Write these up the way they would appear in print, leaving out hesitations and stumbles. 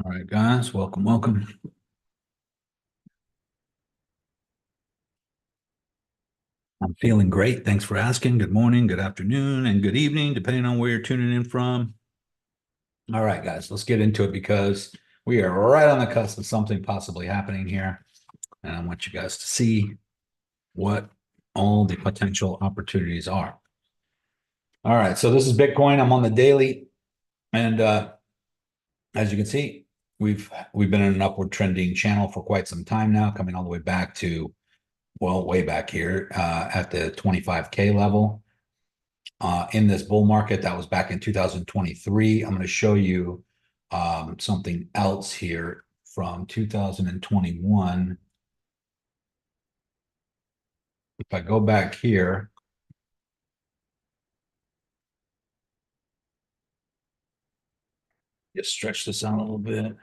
All right, guys, welcome. I'm feeling great. Thanks for asking. Good morning, good afternoon, and good evening, depending on where you're tuning in from. All right, guys, let's get into it because we are right on the cusp of something possibly happening here. And I want you guys to see what all the potential opportunities are. All right, so this is Bitcoin. I'm on the daily, and as you can see, we've been in an upward trending channel for quite some time now, coming all the way back to way back here at the 25K level. In this bull market, that was back in 2023. I'm going to show you something else here from 2021. If I go back here, just stretch this out a little bit.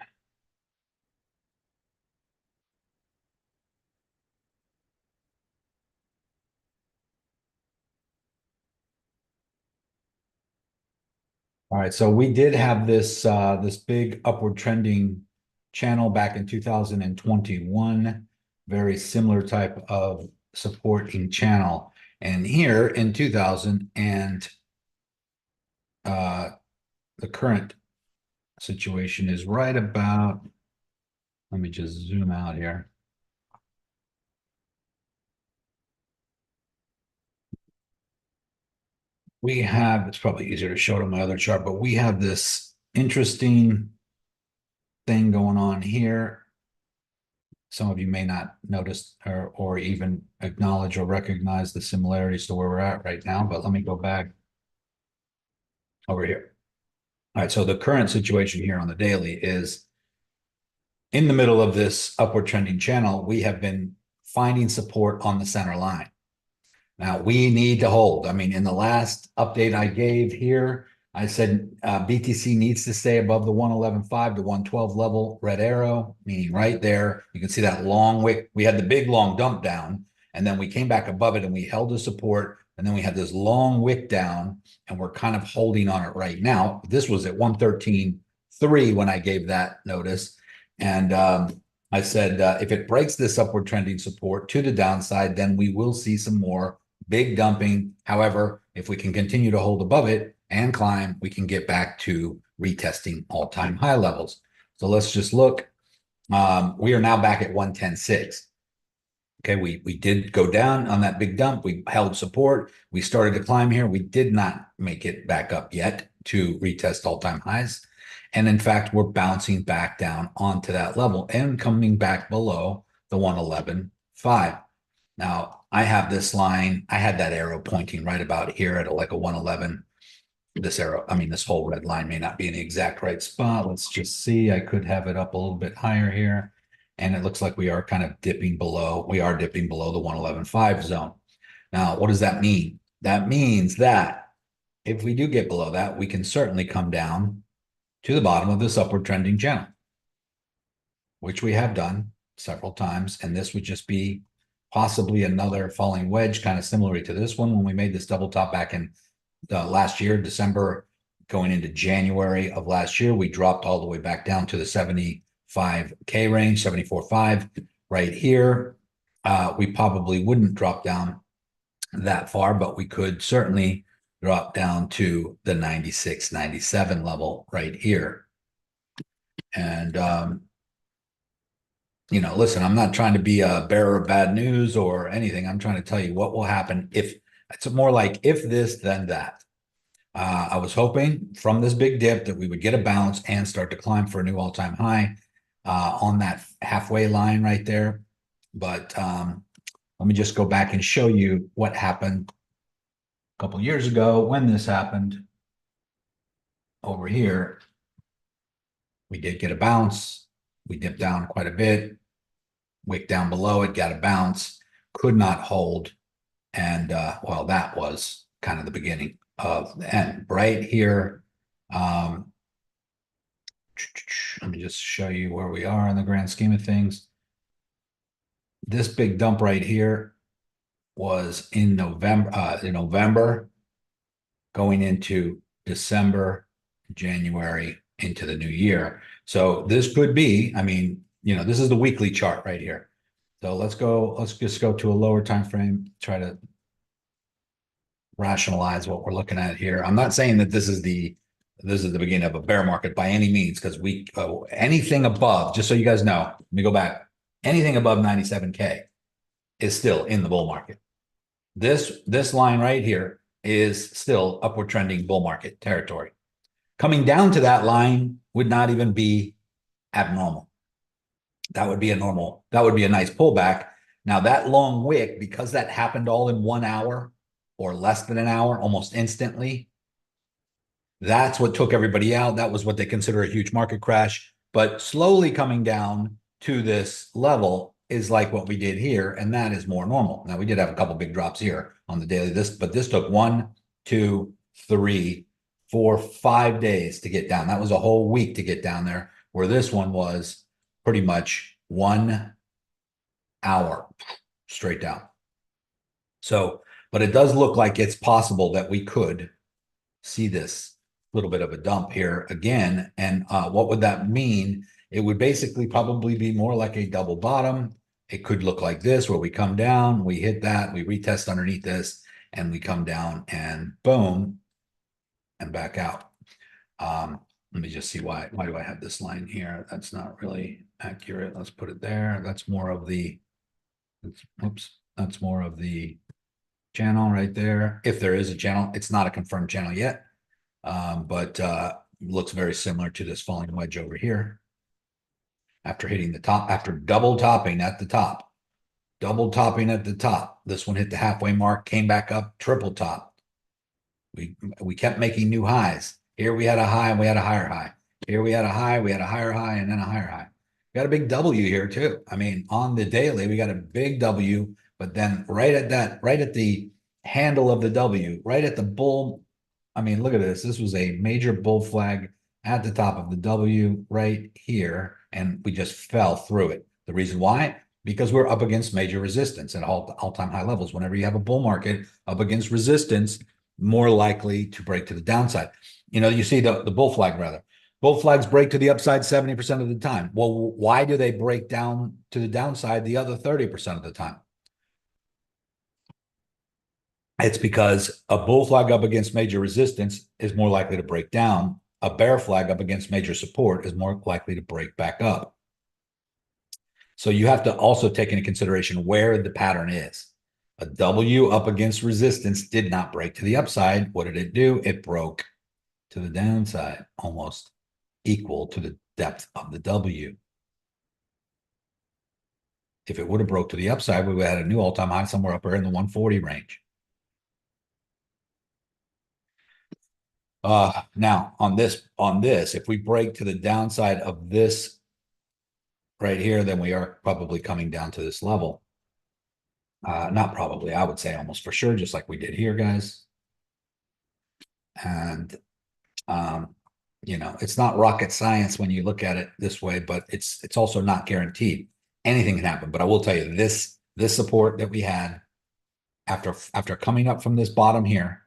All right, so we did have this this big upward trending channel back in 2021, very similar type of supporting channel. And here in 2000 and the current situation is right about, let me just zoom out here. We have, it's probably easier to show it on my other chart, but we have this interesting thing going on here. Some of you may not notice or even acknowledge or recognize the similarities to where we're at right now, but let me go back over here. All right, so the current situation here on the daily is in the middle of this upward trending channel, we have been finding support on the center line. Now we need to hold. I mean, in the last update I gave here, I said BTC needs to stay above the 111.5 to 112 level, red arrow, meaning right there. You can see that long wick. We had the big long dump down, and then we came back above it and we held the support, and then we had this long wick down, and we're kind of holding on it right now. This was at 113.3 when I gave that notice. And I said, if it breaks this upward trending support to the downside, then we will see some more big dumping. However, if we can continue to hold above it and climb, we can get back to retesting all-time high levels. So let's just look. We are now back at 110.6. Okay, we did go down on that big dump. We held support. We started to climb here. We did not make it back up yet to retest all-time highs. And in fact, we're bouncing back down onto that level and coming back below the 111.5. Now, I have this line. I had that arrow pointing right about here at like a 111. This arrow, I mean, this whole red line may not be in the exact right spot. Let's just see. I could have it up a little bit higher here. And it looks like we are kind of dipping below. We are dipping below the 111.5 zone. Now, what does that mean? That means that if we do get below that, we can certainly come down to the bottom of this upward trending channel, which we have done several times. And this would just be possibly another falling wedge, kind of similar to this one when we made this double top back in last year, December, going into January of last year. We dropped all the way back down to the 75K range, 74.5 right here. We probably wouldn't drop down that far, but we could certainly drop down to the 96, 97 level right here. And, you know, listen, I'm not trying to be a bearer of bad news or anything. I'm trying to tell you what will happen if it's more like if this, then that. I was hoping from this big dip that we would get a bounce and start to climb for a new all-time high on that halfway line right there. But let me just go back and show you what happened a couple years ago when this happened. Over here, we did get a bounce. We dipped down quite a bit. Wick down below it, got a bounce, could not hold. And well, that was kind of the beginning of the end right here. Let me just show you where we are in the grand scheme of things. This big dump right here was in November, going into December, January, into the new year. So this could be, I mean, this is the weekly chart right here. So let's just go to a lower time frame, try to rationalize what we're looking at here. I'm not saying that this is the beginning of a bear market by any means, because anything above, just so you guys know, let me go back. Anything above 97K is still in the bull market. This line right here is still upward trending bull market territory. Coming down to that line would not even be abnormal. That would be a nice pullback. Now that long wick, because that happened all in 1 hour or less than an hour, almost instantly, that's what took everybody out. That was what they consider a huge market crash. But slowly coming down to this level is like what we did here, and that is more normal. Now, we did have a couple big drops here on the daily, but this took 1, 2, 3, 4, 5 days to get down. That was a whole week to get down there, where this one was pretty much 1 hour straight down. So, but it does look like it's possible that we could see this little bit of a dump here again. And what would that mean? It would basically probably be more like a double bottom. It could look like this, where we come down, we hit that, we retest underneath this, and we come down and boom, and back out. Let me just see why do I have this line here? That's not really accurate. Let's put it there. That's more of the, that's more of the channel right there. If there is a channel, it's not a confirmed channel yet. But looks very similar to this falling wedge over here. After hitting the top, after double topping at the top, this one hit the halfway mark, came back up, triple top. We kept making new highs. Here we had a high and we had a higher high. Here we had a high, we had a higher high, and then a higher high. We got a big W here too. I mean, on the daily, we got a big W, but then right at the handle of the W, right at the bull. I mean, look at this. This was a major bull flag at the top of the W right here, and we just fell through it. The reason why? Because we're up against major resistance at all-time high levels. Whenever you have a bull market up against resistance, more likely to break to the downside. You see the bull flag, rather. Bull flags break to the upside 70% of the time. Well, why do they break down to the downside the other 30% of the time? It's because a bull flag up against major resistance is more likely to break down. A bear flag up against major support is more likely to break back up. So you have to also take into consideration where the pattern is. A W up against resistance did not break to the upside. What did it do? It broke to the downside, almost equal to the depth of the W. If it would have broke to the upside, we would have had a new all-time high somewhere up there in the 140 range. Now on this, if we break to the downside of this right here, then we are probably coming down to this level. Not probably, I would say almost for sure, just like we did here, guys. And, it's not rocket science when you look at it this way, but it's also not guaranteed. Anything can happen. But I will tell you, this support that we had after coming up from this bottom here,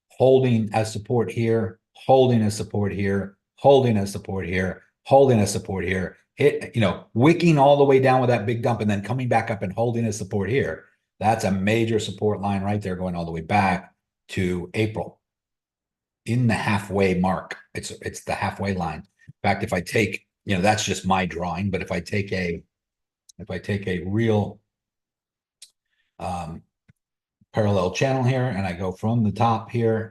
holding as support here, holding as support here, holding as support here, holding as support here, wicking all the way down with that big dump and then coming back up and holding as support here. That's a major support line right there, going all the way back to April. In the halfway mark, it's the halfway line. In fact, if I take, that's just my drawing, but if I take a real parallel channel here, and I go from the top here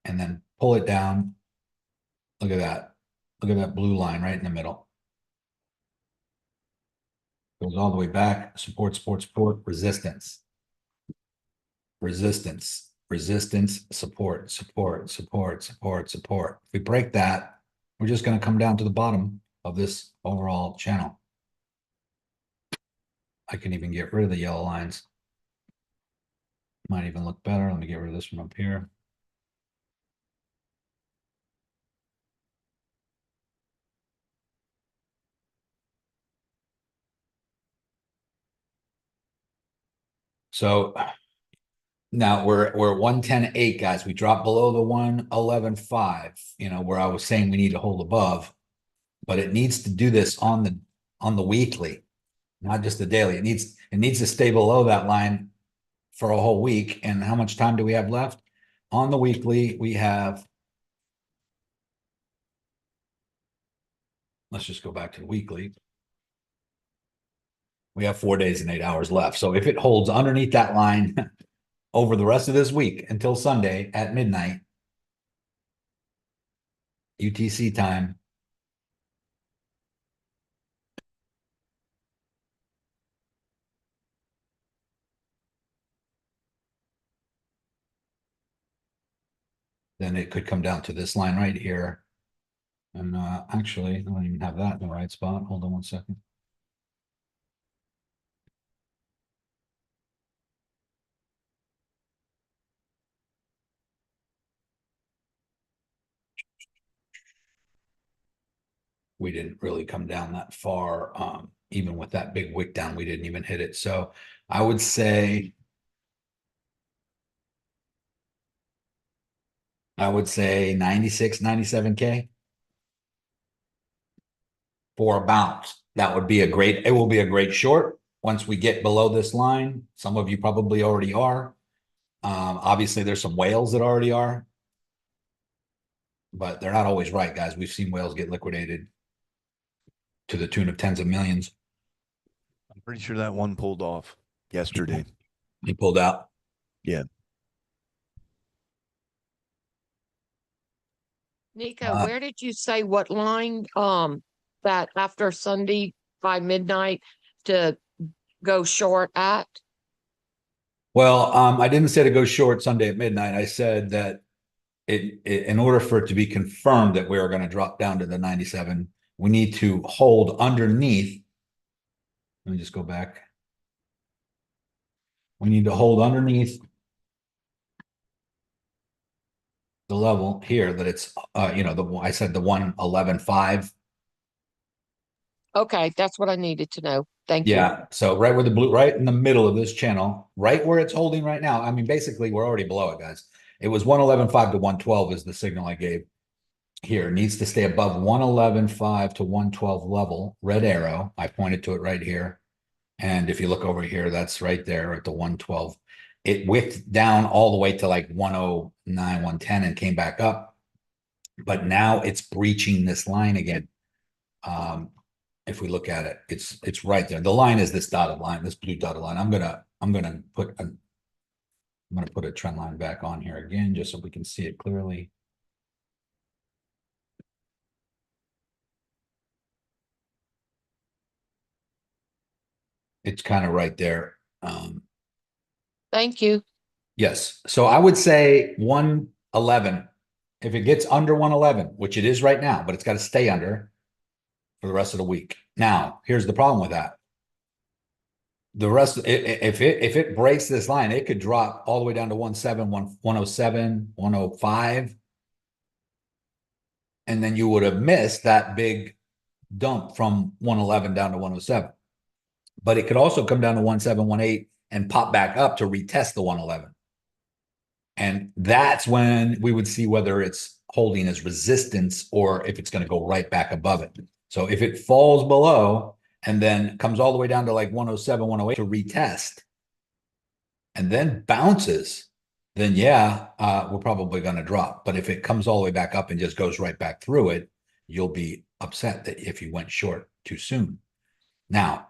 and then pull it down. Look at that. Look at that blue line right in the middle. Goes all the way back. Support, support, support, resistance. Resistance, resistance, support, support, support, support, support. If we break that, we're just going to come down to the bottom of this overall channel. I can even get rid of the yellow lines. Might even look better. Let me get rid of this one up here. So Now we're at 110.8, guys. We dropped below the 111.5, where I was saying we need to hold above, but it needs to do this on the weekly, not just the daily. It needs to stay below that line for a whole week. And how much time do we have left? On the weekly, we have, let's just go back to the weekly. We have 4 days and 8 hours left. So if it holds underneath that line over the rest of this week until Sunday at midnight, UTC time, then it could come down to this line right here. And actually, I don't even have that in the right spot. Hold on one second. We didn't really come down that far. Even with that big wick down, we didn't even hit it. So I would say 96, 97K for a bounce. That would be it will be a great short once we get below this line. Some of you probably already are. Obviously, there's some whales that already are, but they're not always right, guys. We've seen whales get liquidated to the tune of tens of millions. I'm pretty sure that one pulled off yesterday. He pulled out. Yeah. Niko, where did you say what line that after Sunday by midnight to go short at? Well, I didn't say to go short Sunday at midnight. I said that in order for it to be confirmed that we are going to drop down to the 97, we need to hold underneath. Let me just go back. We need to hold underneath the level here that it's, I said the 111.5. Okay, that's what I needed to know. Thank you. Yeah. So right where the blue, right in the middle of this channel, right where it's holding right now. I mean, basically, we're already below it, guys. It was 111.5 to 112 is the signal I gave. Here, it needs to stay above 111.5 to 112 level, red arrow. I pointed to it right here. And if you look over here, that's right there at the 112. It wicked down all the way to like 109, 110 and came back up. But now it's breaching this line again. If we look at it, it's right there. The line is this dotted line, this blue dotted line. I'm gonna put a trend line back on here again, just so we can see it clearly. It's kind of right there. Thank you. Yes. So I would say 111. If it gets under 111, which it is right now, but it's got to stay under for the rest of the week. Now, here's the problem with that. The rest, if it breaks this line, it could drop all the way down to 107, 105. And then you would have missed that big dump from 111 down to 107. But it could also come down to 17, 18 and pop back up to retest the 111. And that's when we would see whether it's holding as resistance or if it's going to go right back above it. So if it falls below and then comes all the way down to like 107, 108 to retest and then bounces, then yeah, we're probably going to drop. But if it comes all the way back up and just goes right back through it, you'll be upset that if you went short too soon. Now,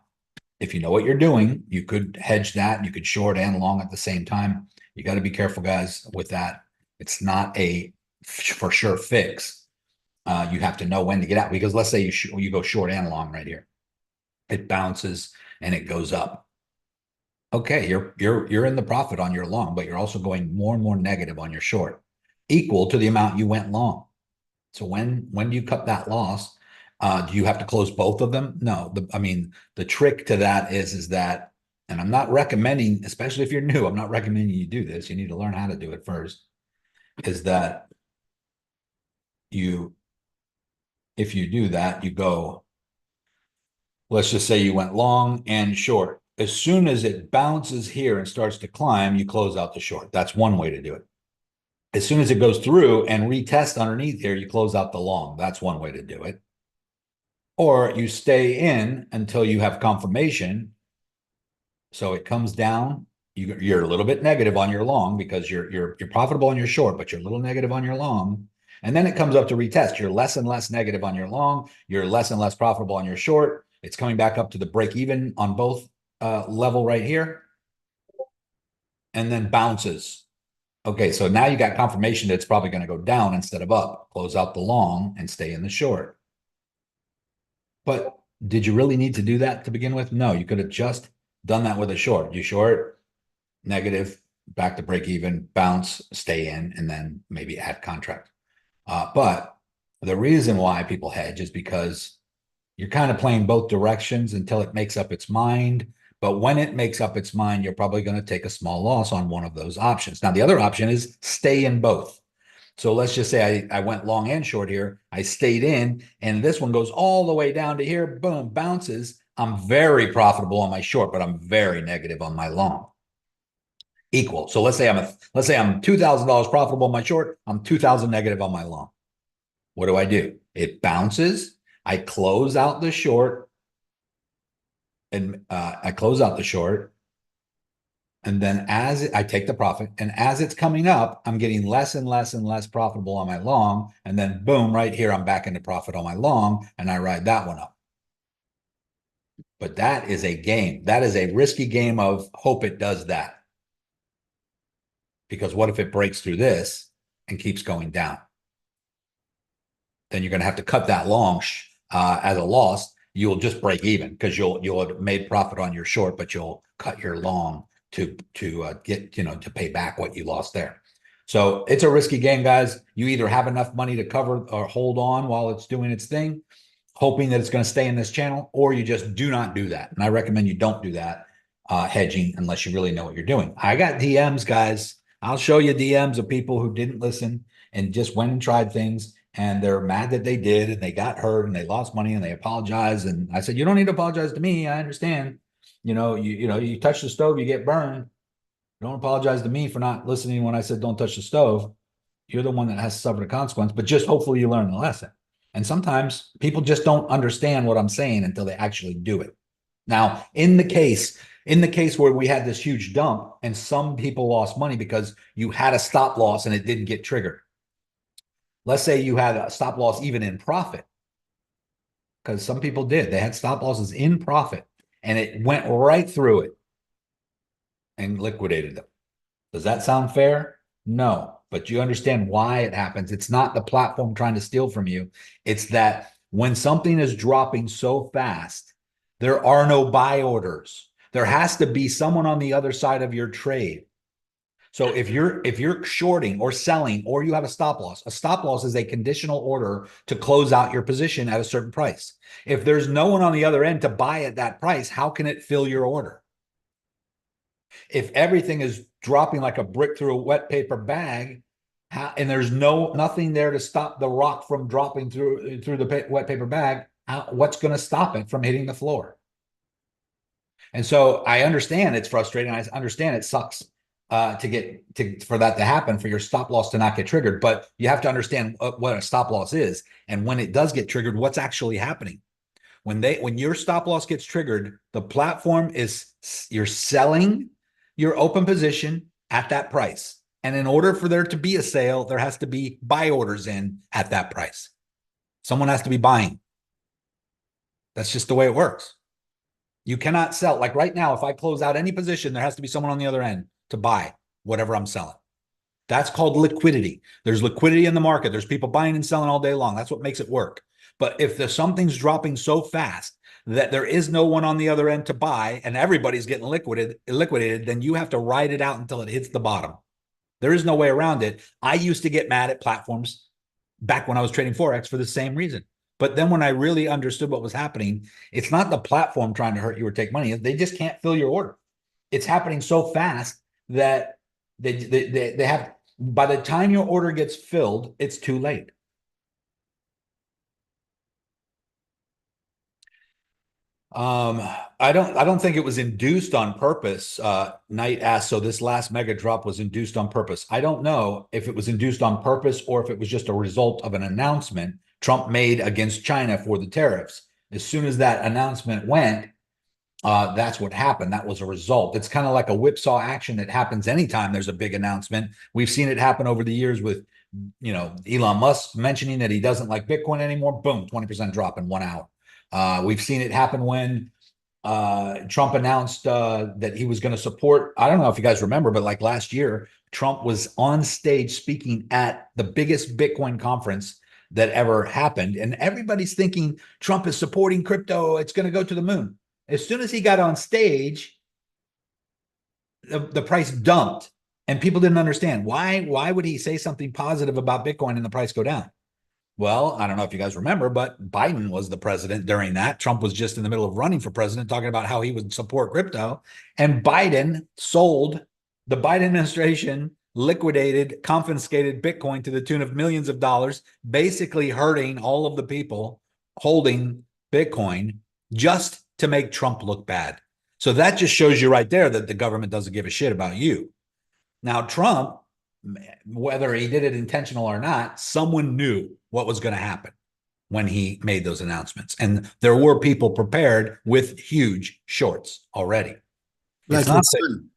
if you know what you're doing, you could hedge that. You could short and long at the same time. You got to be careful, guys, with that. It's not a for sure fix. You have to know when to get out, because let's say you go short and long right here. It bounces and it goes up. Okay, you're in the profit on your long, but you're also going more and more negative on your short, equal to the amount you went long. So when do you cut that loss? Do you have to close both of them? No. I mean, the trick to that is that, and I'm not recommending, especially if you're new, I'm not recommending you do this. You need to learn how to do it first. Is that if you do that, you go, let's just say you went long and short. as soon as it bounces here and starts to climb, you close out the short. That's one way to do it. As soon as it goes through and retest underneath here, you close out the long. That's one way to do it. Or you stay in until you have confirmation. So it comes down. You're a little bit negative on your long because you're profitable on your short, but you're a little negative on your long. And then it comes up to retest. You're less and less negative on your long. You're less and less profitable on your short. It's coming back up to the break even on both level right here. And then bounces. Okay, so now you got confirmation that it's probably going to go down instead of up. Close out the long and stay in the short. But did you really need to do that to begin with? No, you could have just done that with a short. You short, negative, back to break even, bounce, stay in, and then maybe add contract. But the reason why people hedge is because you're kind of playing both directions until it makes up its mind. But when it makes up its mind, you're probably going to take a small loss on one of those options. Now, the other option is stay in both. So let's just say I went long and short here. I stayed in, and this one goes all the way down to here. Boom, bounces. I'm very profitable on my short, but I'm very negative on my long. Equal. So let's say I'm $2,000 profitable on my short. I'm 2,000 negative on my long. What do? It bounces. I close out the short, and and then as I take the profit, and as it's coming up, I'm getting less and less and less profitable on my long. And then boom, right here, I'm back into profit on my long, and I ride that one up. But that is a game. That is a risky game of hope it does that. Because what if it breaks through this and keeps going down? Then you're going to have to cut that long as a loss. You'll just break even because you'll have made profit on your short, but you'll cut your long to get, to pay back what you lost there. So it's a risky game, guys. You either have enough money to cover or hold on while it's doing its thing, hoping that it's going to stay in this channel, or you just do not do that. And I recommend you don't do that hedging unless you really know what you're doing. I got DMs, guys. I'll show you DMs of people who didn't listen and just went and tried things, and they're mad that they did, and they got hurt, and they lost money, and they apologize. And I said, you don't need to apologize to me. I understand. You touch the stove, you get burned. Don't apologize to me for not listening when I said don't touch the stove. You're the one that has to suffer the consequence, but just hopefully you learn the lesson. And sometimes people just don't understand what I'm saying until they actually do it. Now, in the case where we had this huge dump and some people lost money because you had a stop loss and it didn't get triggered. Let's say you had a stop loss even in profit, because some people did. They had stop losses in profit and it went right through it and liquidated them. Does that sound fair? No, but you understand why it happens. It's not the platform trying to steal from you. It's that when something is dropping so fast, there are no buy orders. There has to be someone on the other side of your trade. So if you're shorting or selling, or you have a stop loss is a conditional order to close out your position at a certain price. If there's no one on the other end to buy at that price, how can it fill your order? If everything is dropping like a brick through a wet paper bag, and there's nothing there to stop the rock from dropping through the wet paper bag, what's going to stop it from hitting the floor? And so I understand it's frustrating. I understand it sucks for that to happen, for your stop loss to not get triggered. But you have to understand what a stop loss is, and when it does get triggered, what's actually happening. When your stop loss gets triggered, the platform is you're selling your open position at that price. And in order for there to be a sale, there has to be buy orders in at that price. Someone has to be buying. That's just the way it works. You cannot sell. Like right now, if I close out any position, there has to be someone on the other end to buy whatever I'm selling. That's called liquidity. There's liquidity in the market. There's people buying and selling all day long. That's what makes it work. But if something's dropping so fast that there is no one on the other end to buy and everybody's getting liquidated, then you have to ride it out until it hits the bottom. There is no way around it. I used to get mad at platforms back when I was trading Forex for the same reason. But then when I really understood what was happening, it's not the platform trying to hurt you or take money. They just can't fill your order. It's happening so fast that they have, by the time your order gets filled, it's too late. I don't think it was induced on purpose. Knight asked, so this last mega drop was induced on purpose. I don't know if it was induced on purpose or if it was just a result of an announcement Trump made against China for the tariffs. As soon as that announcement went, that's what happened. That was a result. It's kind of like a whipsaw action that happens anytime there's a big announcement. We've seen it happen over the years with, Elon Musk mentioning that he doesn't like Bitcoin anymore. Boom, 20% drop in 1 hour. We've seen it happen when Trump announced that he was going to support. I don't know if you guys remember, but like last year, Trump was on stage speaking at the biggest Bitcoin conference that ever happened. And everybody's thinking Trump is supporting crypto. It's going to go to the moon. As soon as he got on stage, the price dumped and people didn't understand why would he say something positive about Bitcoin and the price go down? Well, I don't know if you guys remember, but Biden was the president during that. Trump was just in the middle of running for president, talking about how he would support crypto. And Biden sold, the Biden administration liquidated, confiscated Bitcoin to the tune of millions of dollars, basically hurting all of the people holding Bitcoin just to make Trump look bad. So that just shows you right there that the government doesn't give a shit about you. Now, Trump, whether he did it intentional or not, someone knew what was going to happen when he made those announcements. And there were people prepared with huge shorts already. Like It's not his son,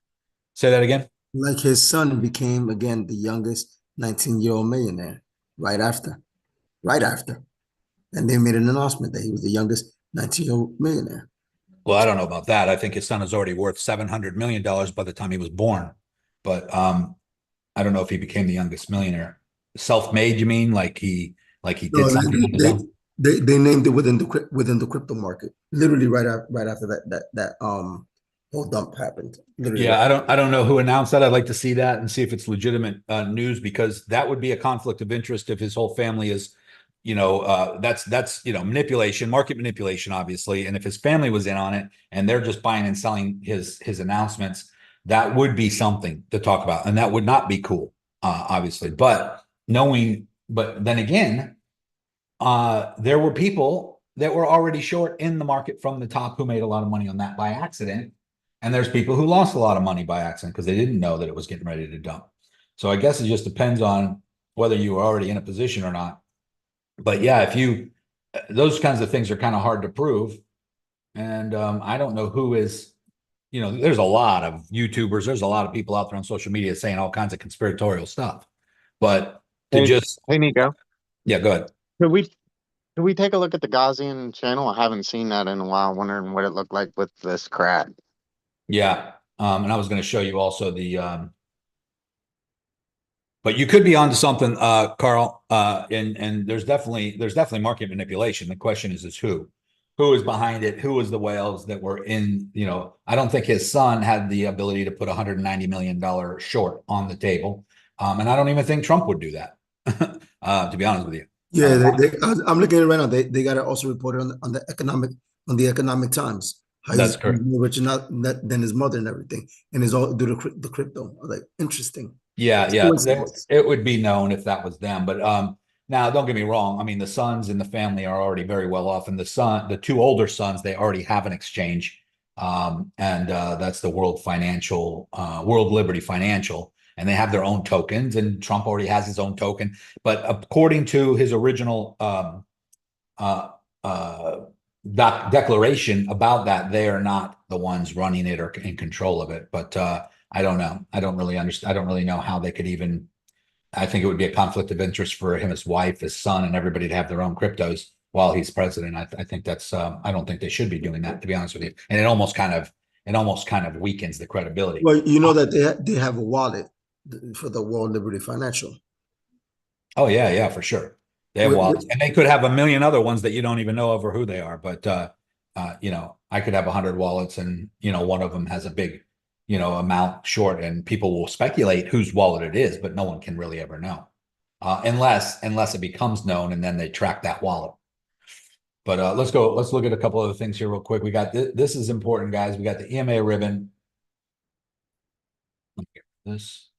say that again. like his son became again the youngest 19-year-old millionaire right after. And they made an announcement that he was the youngest 19-year-old millionaire. Well, I don't know about that. I think his son is already worth $700 million by the time he was born. But I don't know if he became the youngest millionaire. Self-made, you mean? Like he did No, something on his own? they named it within the crypto market, literally right after that whole dump happened. Literally. Yeah, I don't know who announced that. I'd like to see that and see if it's legitimate news, because that would be a conflict of interest if his whole family is, that's manipulation, market manipulation, obviously. And if his family was in on it and they're just buying and selling his announcements, that would be something to talk about, and that would not be cool, obviously. But then again, there were people that were already short in the market from the top who made a lot of money on that by accident. And there's people who lost a lot of money by accident because they didn't know that it was getting ready to dump. So I guess it just depends on whether you were already in a position or not. But yeah, those kinds of things are kind of hard to prove. And I don't know who is, there's a lot of YouTubers, there's a lot of people out there on social media saying all kinds of conspiratorial stuff. But Hey, Niko, yeah, go ahead. could we take a look at the Gaussian channel? I haven't seen that in a while. Wondering what it looked like with this crack. Yeah. And I was going to show you also but you could be onto something, Carl. And there's definitely market manipulation. The question is who is behind it? Who was the whales that were in, I don't think his son had the ability to put $190 million short on the table. And I don't even think Trump would do that, to be honest with you. Yeah, I'm looking at it right now. They got it also reported on the economic Times. How That's he's correct. more rich than his mother and everything, and it's all due to the crypto. I was like, interesting. Yeah, Coincidence. it would be known if that was them. But now don't get me wrong. I mean, the sons in the family are already very well off, and the two older sons, they already have an exchange, and that's the World Liberty Financial, and they have their own tokens. And Trump already has his own token, but according to his original declaration about that, they are not the ones running it or in control of it. But I don't know. I don't really understand. I don't really know how they could even. I think it would be a conflict of interest for him, his wife, his son, and everybody to have their own cryptos while he's president. I think that's. I don't think they should be doing that, to be honest with you. And it almost kind of weakens the credibility. Well, you know that they have a wallet for the World Liberty Financial. Oh yeah, for sure. They have wallets, and they could have a million other ones that you don't even know of or who they are. But I could have 100 wallets, and one of them has a big, amount short, and people will speculate whose wallet it is, but no one can really ever know, unless it becomes known, and then they track that wallet. But let's look at a couple other things here real quick. We got this is important, guys. We got the EMA ribbon. This.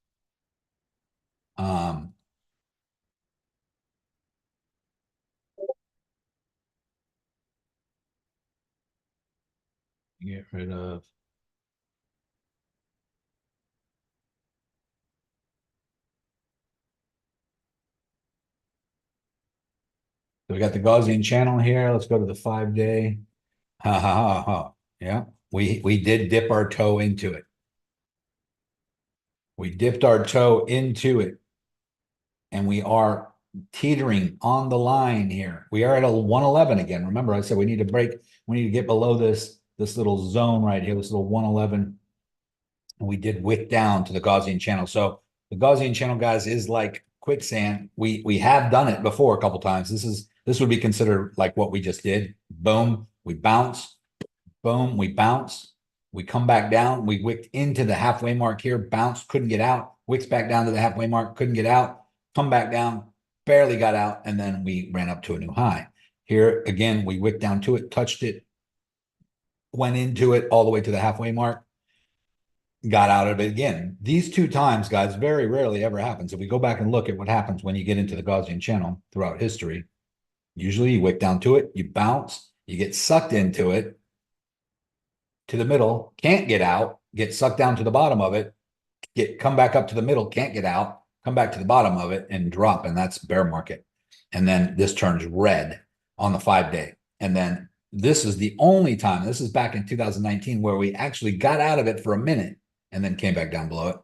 get rid of. So we got the Gaussian channel here. Let's go to the 5-day. Ha ha ha ha. Yeah, we did dip our toe into it. We dipped our toe into it. And we are teetering on the line here. We are at a 111 again. Remember, I said we need to break, we need to get below this little zone right here, this little 111. And we did wick down to the Gaussian channel. So the Gaussian channel, guys, is like quicksand. We have done it before a couple times. This would be considered like what we just did. Boom, we bounce. Boom, we bounce. We come back down. We wicked into the halfway mark here, bounced, couldn't get out. Wicks back down to the halfway mark, couldn't get out. Come back down, barely got out, and then we ran up to a new high. Here again, we wicked down to it, touched it, went into it all the way to the halfway mark, got out of it again. These two times, guys, very rarely ever happens. If we go back and look at what happens when you get into the Gaussian channel throughout history, usually you wick down to it, you bounce, you get sucked into it to the middle, can't get out, get sucked down to the bottom of it, come back up to the middle, can't get out, come back to the bottom of it and drop, and that's bear market. And then this turns red on the 5-day. And then this is the only time, this is back in 2019, where we actually got out of it for a minute and then came back down below it.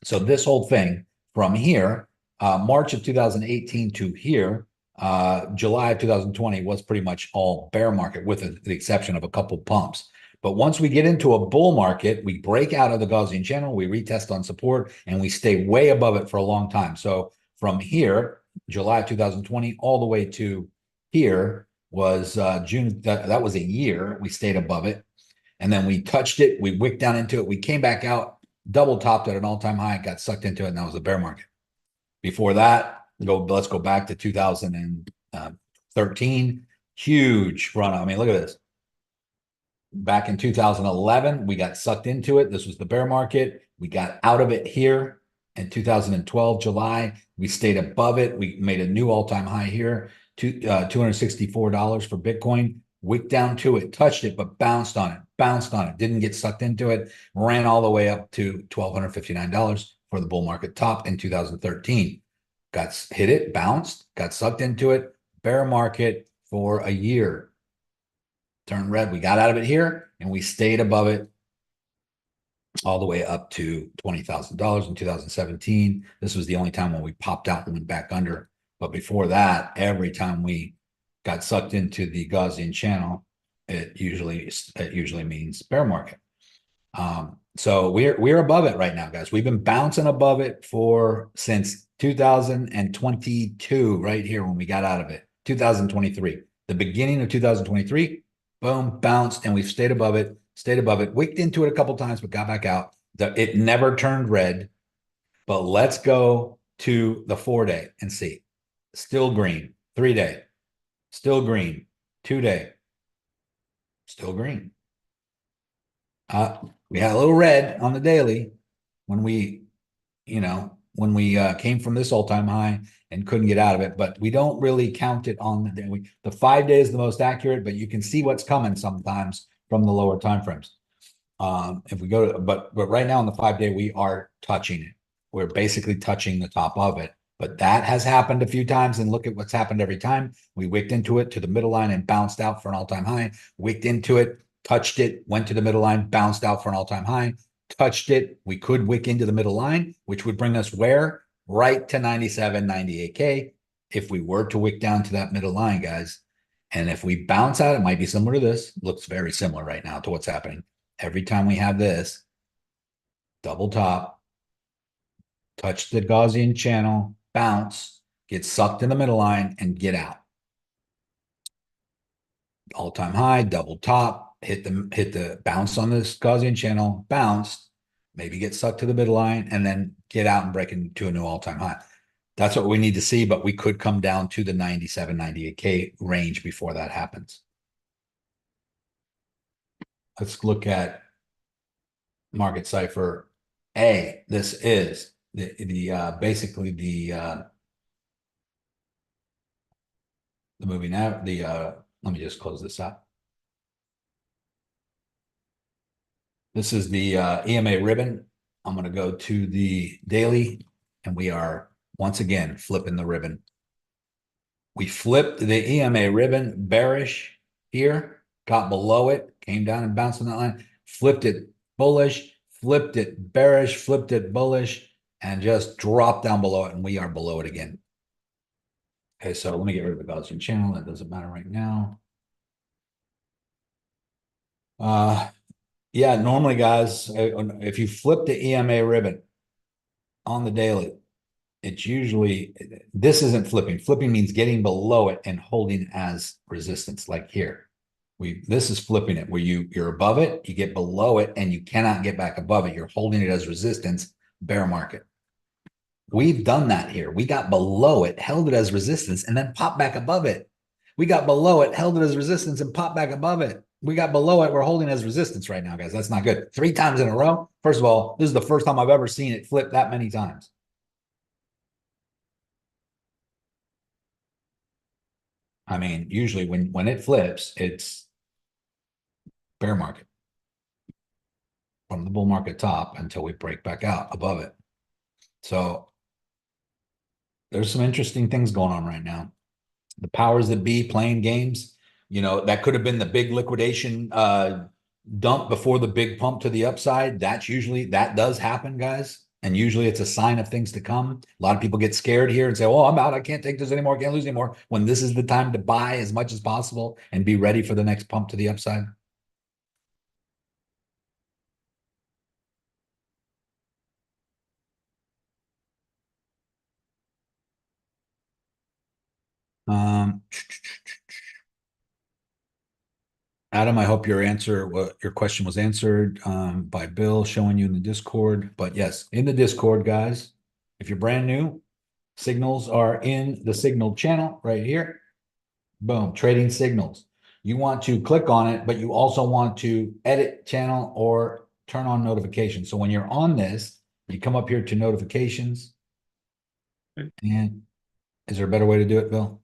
So this whole thing from here, March of 2018 to here, July of 2020 was pretty much all bear market with the exception of a couple pumps. But once we get into a bull market, we break out of the Gaussian channel, we retest on support, and we stay way above it for a long time. So from here, July 2020, all the way to here was June. That was a year. We stayed above it. And then we touched it. We wicked down into it. We came back out, double topped at an all-time high, got sucked into it, and that was a bear market. Before that, let's go back to 2013. Huge run. I mean, look at this. Back in 2011, we got sucked into it. This was the bear market. We got out of it here in 2012, July. We stayed above it. We made a new all-time high here, $264 for Bitcoin. Wicked down to it, touched it, but bounced on it, didn't get sucked into it, ran all the way up to $1,259 for the bull market top in 2013. Hit it, bounced, got sucked into it, bear market for a year. Turned red. We got out of it here and we stayed above it all the way up to $20,000 in 2017. This was the only time when we popped out and went back under. But before that, every time we got sucked into the Gaussian channel, it usually means bear market. So we're above it right now, guys. We've been bouncing above it since 2022, right here when we got out of it. 2023, the beginning of 2023. Boom, bounced, and we've stayed above it, wicked into it a couple times, but got back out. It never turned red. But let's go to the 4-day and see. Still green. 3-day, still green. 2-day, still green. We had a little red on the daily when we came from this all-time high and couldn't get out of it, but we don't really count it on the day. The 5-day is the most accurate, but you can see what's coming sometimes from the lower time frames. If we go to, but right now on the 5-day, we are touching it. We're basically touching the top of it, but that has happened a few times, and look at what's happened every time. We wicked into it to the middle line and bounced out for an all-time high, wicked into it, touched it, went to the middle line, bounced out for an all-time high, touched it. We could wick into the middle line, which would bring us where? Right to 97, 98K. If we were to wick down to that middle line, guys, and if we bounce out, it might be similar to this. Looks very similar right now to what's happening. Every time we have this, double top, touch the Gaussian channel, bounce, get sucked in the middle line, and get out. All-time high, double top, hit the bounce on this Gaussian channel, bounced, maybe get sucked to the middle line, and then get out and break into a new all-time high. That's what we need to see, but we could come down to the 97, 98K range before that happens. Let's look at Market Cipher A. This is basically the movie now. Let me just close this up. This is the EMA ribbon. I'm going to go to the daily, and we are once again flipping the ribbon. We flipped the EMA ribbon bearish here, got below it, came down and bounced on that line, flipped it bullish, flipped it bearish, flipped it bullish, and just dropped down below it, and we are below it again. Okay, so let me get rid of the Gaussian channel. That doesn't matter right now. Yeah, normally, guys, if you flip the EMA ribbon on the daily, it's usually, this isn't flipping. Flipping means getting below it and holding as resistance, like here. This is flipping it, where you're above it, you get below it, and you cannot get back above it. You're holding it as resistance, bear market. We've done that here. We got below it, held it as resistance, and then popped back above it. We got below it, held it as resistance, and popped back above it. We got below it. We're holding as resistance right now, guys. That's not good. 3 times in a row. First of all, this is the first time I've ever seen it flip that many times. I mean, usually when it flips, it's bear market from the bull market top until we break back out above it. So there's some interesting things going on right now. The powers that be playing games, you know, that could have been the big liquidation dump before the big pump to the upside. That does happen, guys. And usually it's a sign of things to come. A lot of people get scared here and say, oh, I'm out. I can't take this anymore. I can't lose anymore. When this is the time to buy as much as possible and be ready for the next pump to the upside. Adam, I hope your question was answered by Bill showing you in the Discord. But yes, in the Discord, guys, if you're brand new, signals are in the signal channel right here. Boom, trading signals. You want to click on it, but you also want to edit channel or turn on notifications. So when you're on this, you come up here to notifications. And is there a better way to do it, Bill?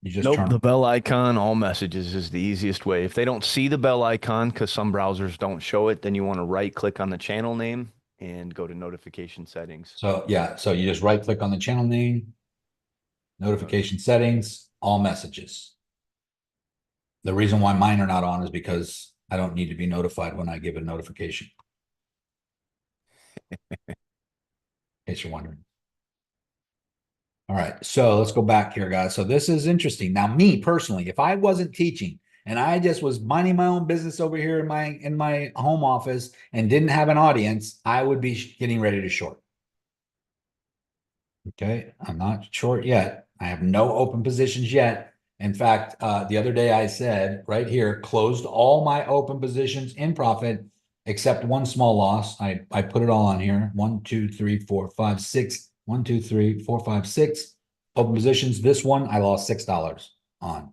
You just Nope, turn the bell icon, all messages is the easiest way. If they don't see the bell icon, because some browsers don't show it, then you want to right click on the channel name and go to notification settings. So yeah, so you just right click on the channel name, notification settings, all messages. The reason why mine are not on is because I don't need to be notified when I give a notification. In case you're wondering. All right, so let's go back here, guys. So this is interesting. Now, me personally, if I wasn't teaching and I just was minding my own business over here in my home office and didn't have an audience, I would be getting ready to short. Okay, I'm not short yet. I have no open positions yet. In fact, the other day I said right here, closed all my open positions in profit except one small loss. I put it all on here. 1, 2, 3, 4, 5, 6. 1, 2, 3, 4, 5, 6 open positions. This one I lost $6 on.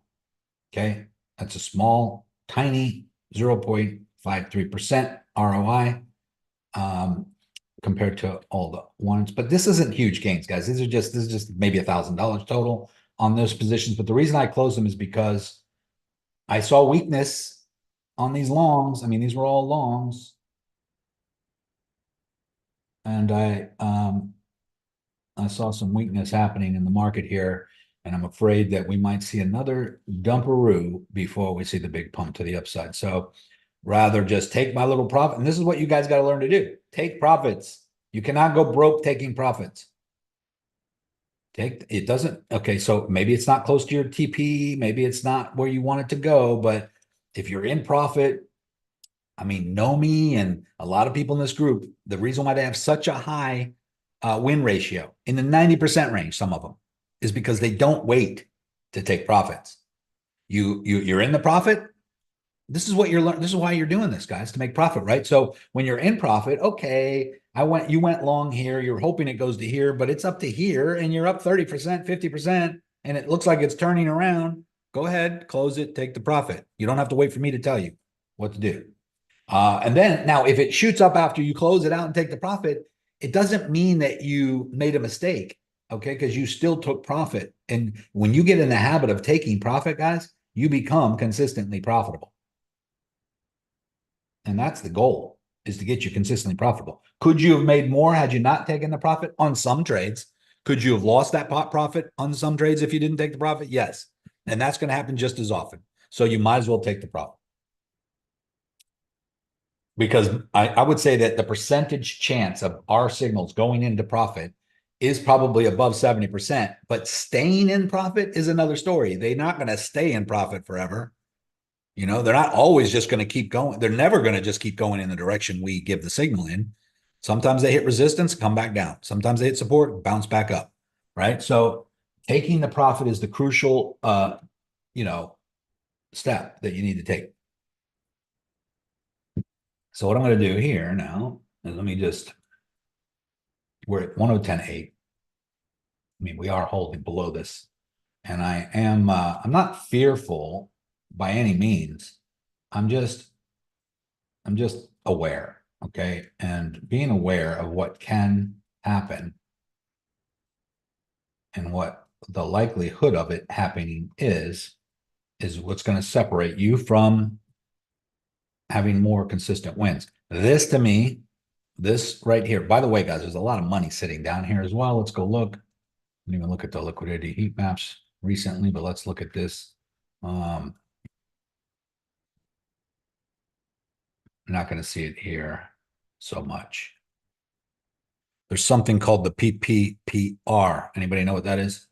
Okay, that's a small, tiny 0.53% ROI compared to all the ones. But this isn't huge gains, guys. This is just maybe $1,000 total on those positions. But the reason I closed them is because I saw weakness on these longs. I mean, these were all longs, and I saw some weakness happening in the market here, and I'm afraid that we might see another dumperoo before we see the big pump to the upside. So rather just take my little profit, and this is what you guys got to learn to do. Take profits. You cannot go broke taking profits. Okay, so maybe it's not close to your TP, maybe it's not where you want it to go, but if you're in profit, I mean, Nomi and a lot of people in this group, the reason why they have such a high win ratio in the 90% range, some of them, is because they don't wait to take profits. You're in the profit. This is what you're learning. This is why you're doing this, guys, to make profit, right? So when you're in profit, okay, you went long here. You're hoping it goes to here, but it's up to here, and you're up 30%, 50%, and it looks like it's turning around. Go ahead, close it, take the profit. You don't have to wait for me to tell you what to do. And then now, if it shoots up after you close it out and take the profit, it doesn't mean that you made a mistake, okay? Because you still took profit. And when you get in the habit of taking profit, guys, you become consistently profitable. And that's the goal, is to get you consistently profitable. Could you have made more had you not taken the profit on some trades? Could you have lost that pot profit on some trades if you didn't take the profit? Yes. And that's going to happen just as often. So you might as well take the profit. Because I would say that the percentage chance of our signals going into profit is probably above 70%, but staying in profit is another story. They're not going to stay in profit forever. You know, they're not always just going to keep going. They're never going to just keep going in the direction we give the signal in. Sometimes they hit resistance, come back down. Sometimes they hit support, bounce back up. Right. So taking the profit is the crucial, step that you need to take. So what I'm going to do here now is we're at 101.8. I mean, we are holding below this, and I'm not fearful by any means. I'm just aware, okay? And being aware of what can happen and what the likelihood of it happening is what's going to separate you from having more consistent wins. This to me, this right here, by the way, guys, there's a lot of money sitting down here as well. Let's go look. I didn't even look at the liquidity heat maps recently, but let's look at this. I'm not going to see it here so much. There's something called the PPPR. Anybody know what that is?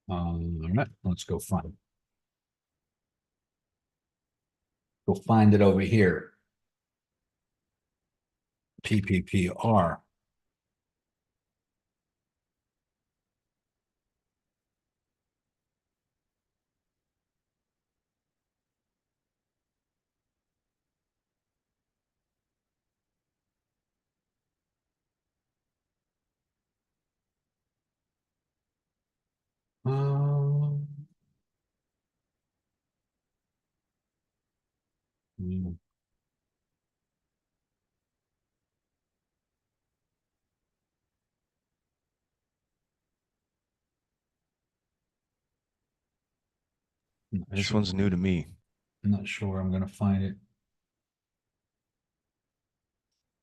All right, let's go find it. Go find it over here. PPPR. Um, hmm, not This sure. one's new to me. I'm not sure I'm going to find it.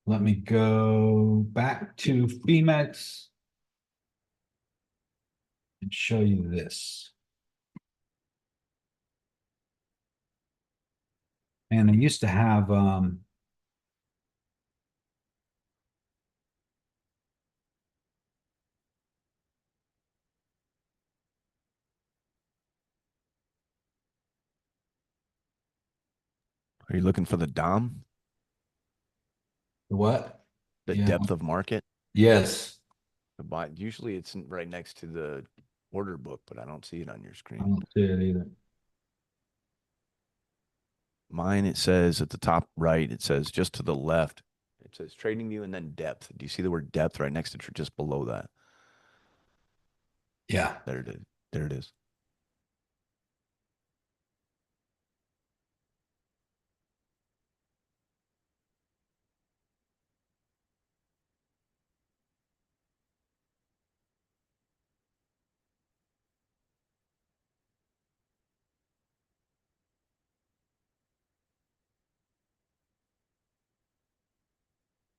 Let me go back to Phemex and show you this. And I used to have Are you looking for the DOM, what? the Yeah. depth of market? Yes. But usually it's right next to the order book, but I don't see it on your I screen. don't see it either. Mine, it says at the top right, it says just to the left, it says trading view and then depth. Do you see the word depth right next to it, or just below that? Yeah. There it is. There it is.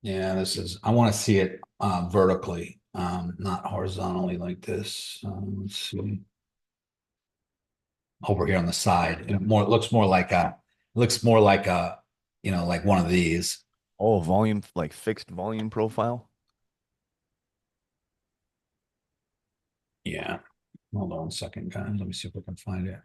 Yeah, I want to see it vertically, not horizontally like this. Let's see. Over here on the side. It looks more like like one of these. Oh, volume, like fixed volume profile. Yeah. Hold on a second, guys. Let me see if I can find it.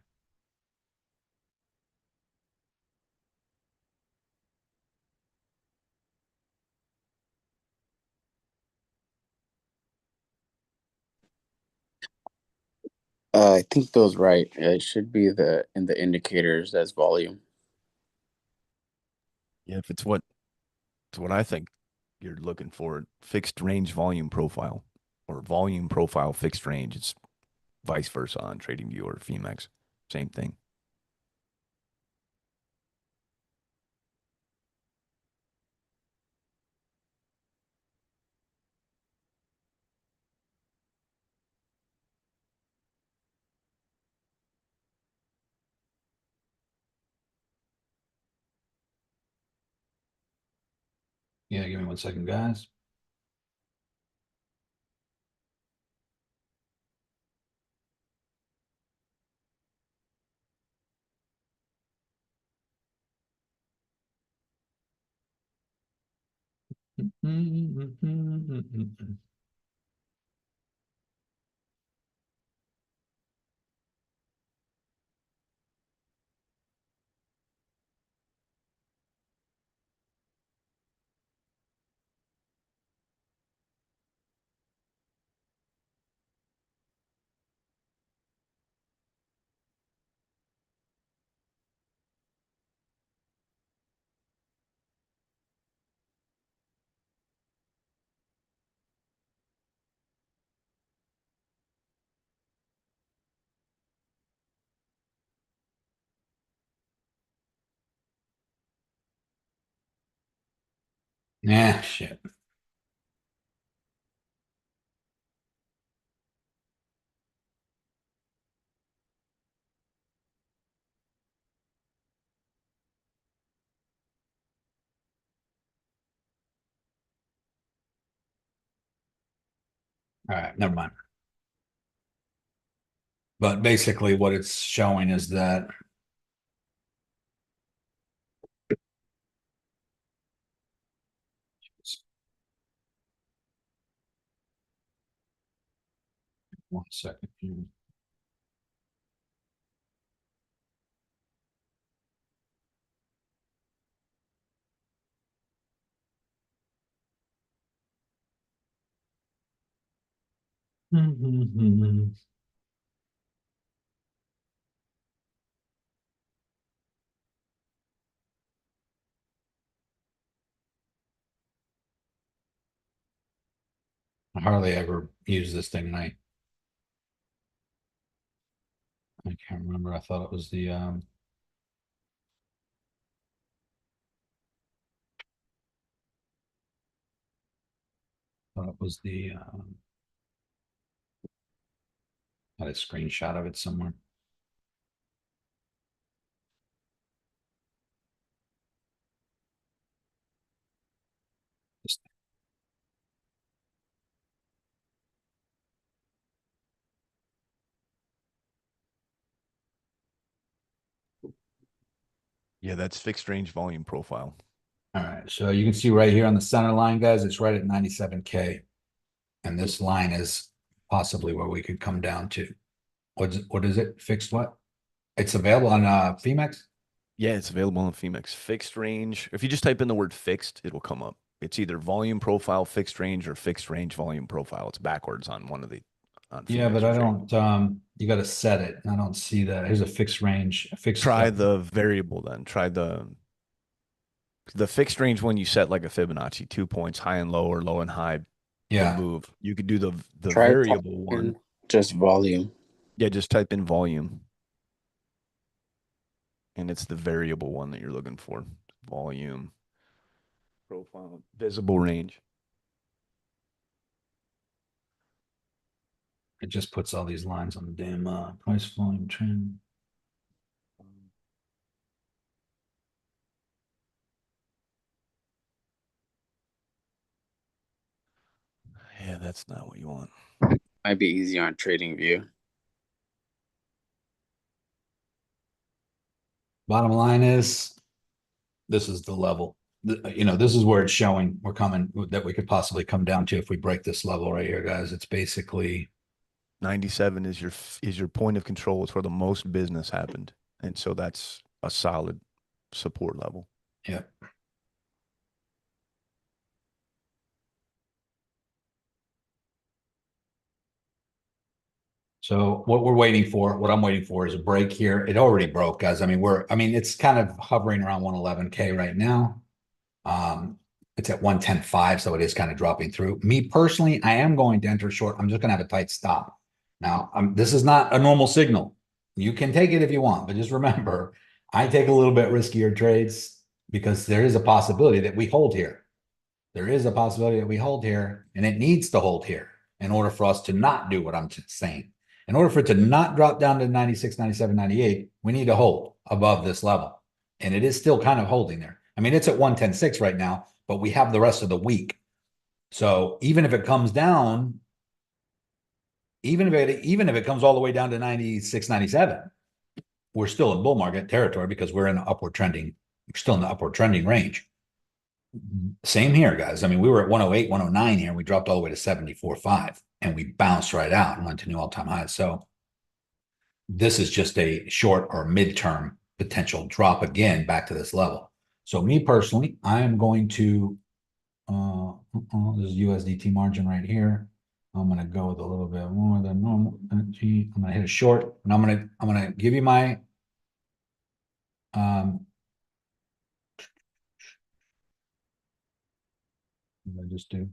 I think Bill's right. It should be in the indicators as volume. Yeah, if it's what I think you're looking for, fixed range volume profile or volume profile fixed range. It's vice versa on TradingView or Phemex. Same thing. Yeah, give me 1 second, guys. Nah, shit. All right, never mind. But basically what it's showing is that one second here. I hardly ever use this thing, and I can't remember. I thought it was the had a screenshot of it somewhere. Yeah, that's fixed range volume profile. All right, so you can see right here on the center line, guys, it's right at 97K. And this line is possibly where we could come down to. What is it? Fixed what? It's available on Phemex? Yeah, it's available on Phemex. Fixed range. If you just type in the word fixed, it will come up. It's either volume profile fixed range or fixed range volume profile. It's backwards on one of the on Yeah, Phemex but or I Trading. don't you gotta set it. I don't see that. Here's a fixed range, a fixed Try the variable then. Try the fixed range one you set like a Fibonacci, 2 points, high and low or low and high yeah. would move. You could do the Try variable typing one. just volume. Yeah, just type in volume. And it's the variable one that you're looking for. Volume profile, visible range. It just puts all these lines on the damn price volume trend. Yeah, that's not what you want. Might be easier on Trading View. Bottom line is, this is the level. You know, this is where it's showing we're coming, that we could possibly come down to if we break this level right here, guys. It's basically 97 is your point of control. It's where the most business happened. And so that's a solid support level. yeah. So what I'm waiting for is a break here. It already broke, guys. I mean, it's kind of hovering around 111K right now. It's at 110.5, so it is kind of dropping through. Me personally, I am going to enter short. I'm just going to have a tight stop. Now, this is not a normal signal. You can take it if you want, but just remember, I take a little bit riskier trades because there is a possibility that we hold here. There is a possibility that we hold here, and it needs to hold here in order for us to not do what I'm saying. In order for it to not drop down to 96, 97, 98, we need to hold above this level. And it is still kind of holding there. I mean, it's at 110.6 right now, but we have the rest of the week. So even if it comes down, even if it comes all the way down to 96, 97, we're still in bull market territory because we're in upward trending, we're still in the upward trending range. Same here, guys. I mean, we were at 108, 109 here. We dropped all the way to 74.5 and we bounced right out and went to new all-time highs. So this is just a short or midterm potential drop again back to this level. So me personally, I am going to this is USDT margin right here. I'm gonna go with a little bit more than normal. I'm gonna hit a short, and I'm gonna give you my what did I just do?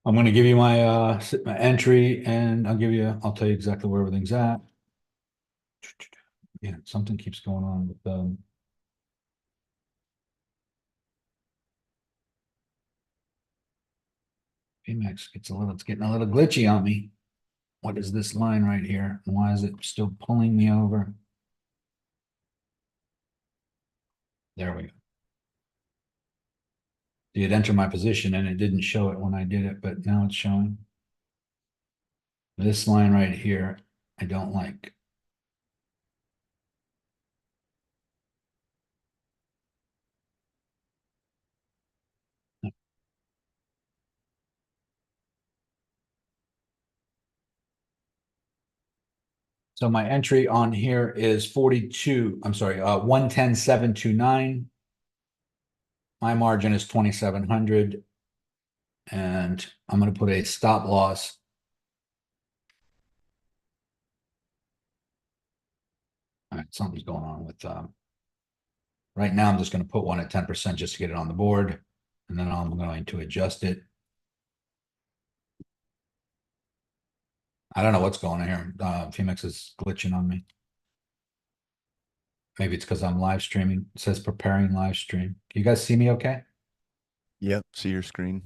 I'm gonna give you my my entry, and I'll tell you exactly where everything's at. Yeah, something keeps going on with Phemex it's getting a little glitchy on me. What is this line right here? And why is it still pulling me over? There we go. You'd enter my position and it didn't show it when I did it, but now it's showing. This line right here, I don't like. So my entry on here is 42, I'm sorry, 110,729. My margin is 2,700. And I'm going to put a stop loss. All right, something's going on with right now. I'm just going to put one at 10% just to get it on the board. And then I'm going to adjust it. I don't know what's going on here. Phemex is glitching on me. Maybe it's because I'm live streaming. It says preparing live stream. Can you guys see me okay? Yep. See your screen.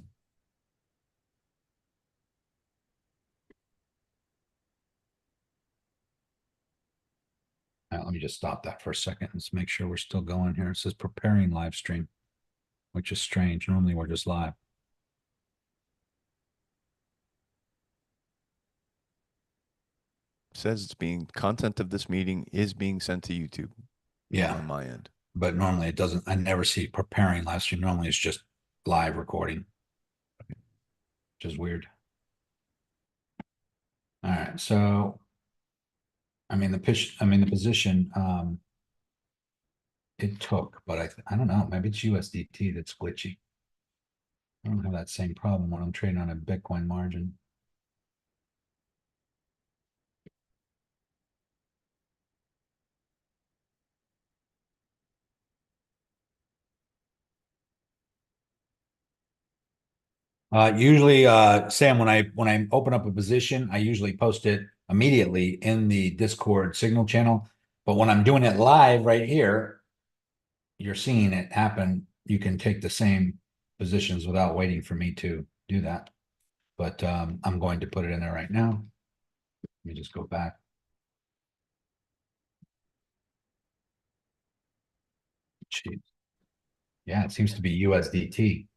All right, let me just stop that for a second. Let's make sure we're still going here. It says preparing live stream, which is strange. Normally we're just live. Says it's being content of this meeting is being sent to YouTube. Yeah. On my end. But normally it doesn't. I never see preparing live stream. Normally it's just live recording, which is weird. All right. So, I mean, the position, it took, but I don't know. Maybe it's USDT that's glitchy. I don't have that same problem when I'm trading on a Bitcoin margin. Usually, Sam, when I open up a position, I usually post it immediately in the Discord signal channel. But when I'm doing it live right here, you're seeing it happen. You can take the same positions without waiting for me to do that. But I'm going to put it in there right now. Let me just go back. Jeez. Yeah, it seems to be USDT.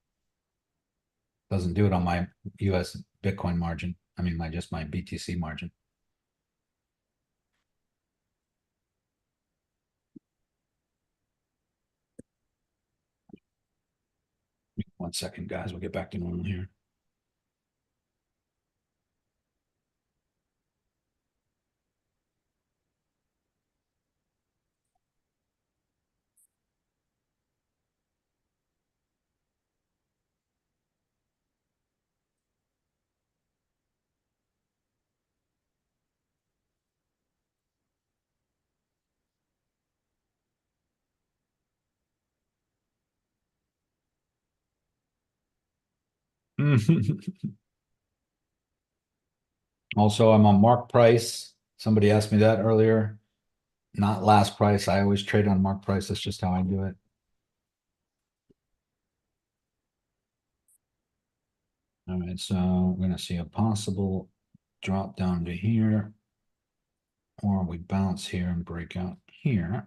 Doesn't do it on my US Bitcoin margin. I mean, just my BTC margin. One second, guys. We'll get back to normal here. Also, I'm on mark price. Somebody asked me that earlier. Not last price. I always trade on mark price. That's just how I do it. All right, so we're gonna see a possible drop down to here, or we bounce here and break out. here.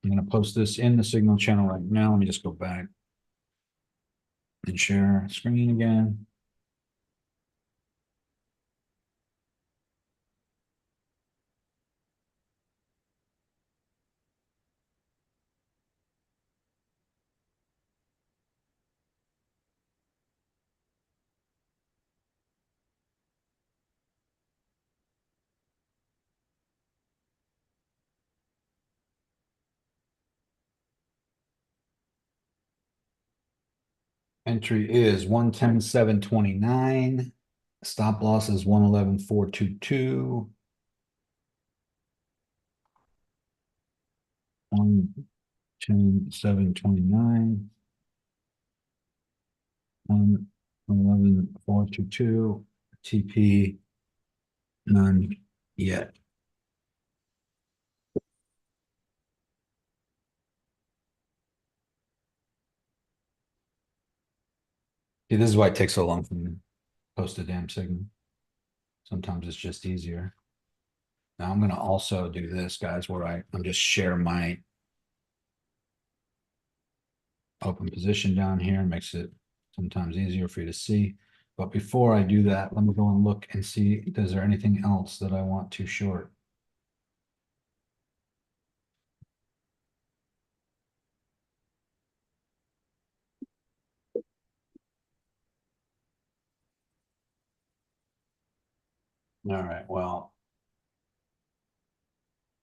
I'm gonna post this in the signal channel right now. Let me just go back and share screen again. Entry is 110,729. Stop loss is 111,422. 110,729. 111,422. TP none yet. See, this is why it takes so long for me to post a damn signal. Sometimes it's just easier. Now I'm gonna also do this, guys, where I'm just share my open position down here. Makes it sometimes easier for you to see. But before I do that, let me go and look and see, is there anything else that I want to short? All right, well,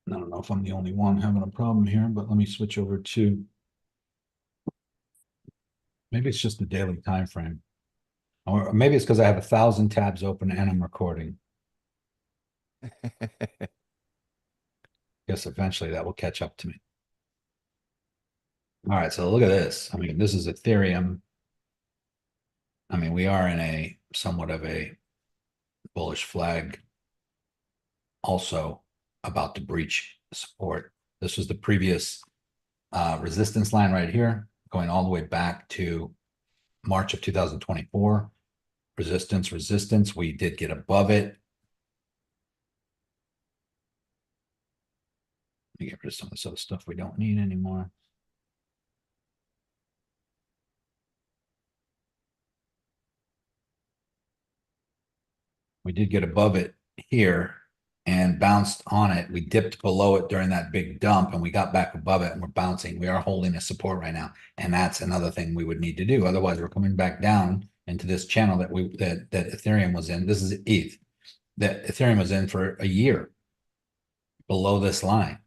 I don't know if I'm the only one having a problem here, but let me switch over to, maybe it's just the daily time frame. Or maybe it's because I have 1,000 tabs open and I'm recording. Guess eventually that will catch up to me. All right, so look at this. I mean, this is Ethereum. I mean, we are in a somewhat of a bullish flag. Also about to breach support. This was the previous resistance line right here, going all the way back to March of 2024. Resistance. We did get above it. Let me get rid of some of this other stuff we don't need anymore. We did get above it here and bounced on it. We dipped below it during that big dump and we got back above it and we're bouncing. We are holding a support right now. And that's another thing we would need to do. Otherwise, we're coming back down into this channel that that Ethereum was in. This is ETH that Ethereum was in for a year below this line.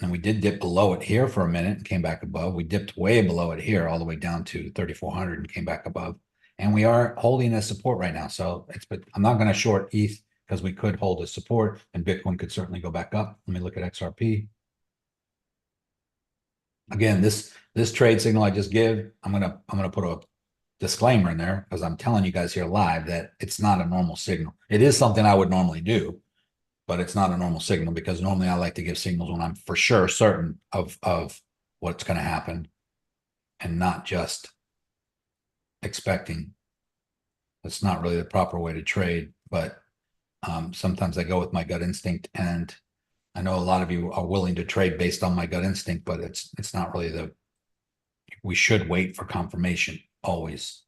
And we did dip below it here for a minute and came back above. We dipped way below it here all the way down to 3,400 and came back above. And we are holding a support right now. So but I'm not going to short ETH because we could hold a support and Bitcoin could certainly go back up. Let me look at XRP. Again, this trade signal I just give, I'm gonna put a disclaimer in there because I'm telling you guys here live that it's not a normal signal. It is something I would normally do, but it's not a normal signal because normally I like to give signals when I'm for sure certain of what's going to happen and not just expecting. That's not really the proper way to trade, but sometimes I go with my gut instinct, and I know a lot of you are willing to trade based on my gut instinct, but it's not really we should wait for confirmation always.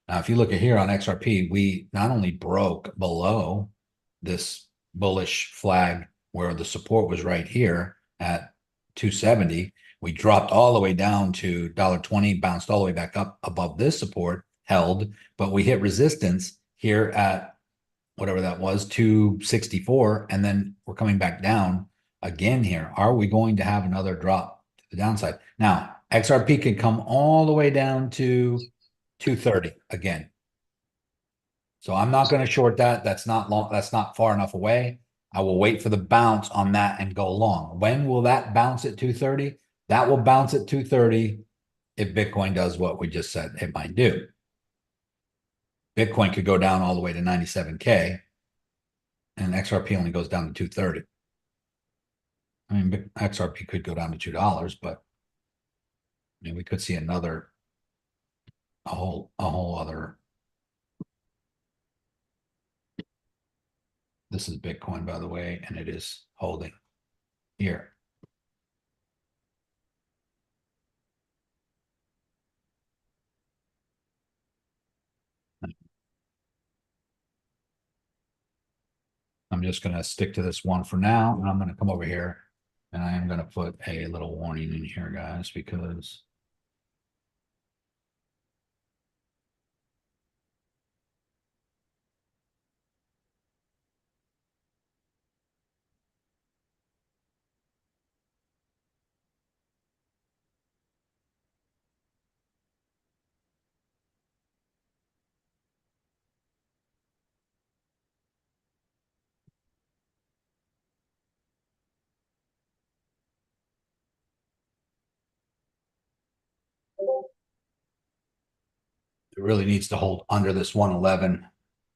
Now, if you look at here on XRP, we not only broke below this bullish flag where the support was right here at 270, we dropped all the way down to $1.20, bounced all the way back up above this support, held, but we hit resistance here at whatever that was, 264, and then we're coming back down again here. Are we going to have another drop to the downside? Now, XRP can come all the way down to 230 again. So I'm not going to short that. That's not long. That's not far enough away. I will wait for the bounce on that and go long. When will that bounce at 230? That will bounce at 230 if Bitcoin does what we just said it might do. Bitcoin could go down all the way to 97K and XRP only goes down to 230. I mean, XRP could go down to $2, but I mean, we could see a whole other This is Bitcoin, by the way, and it is holding here. I'm just going to stick to this one for now, and I'm going to come over here and I am going to put a little warning in here, guys, because it really needs to hold under this 111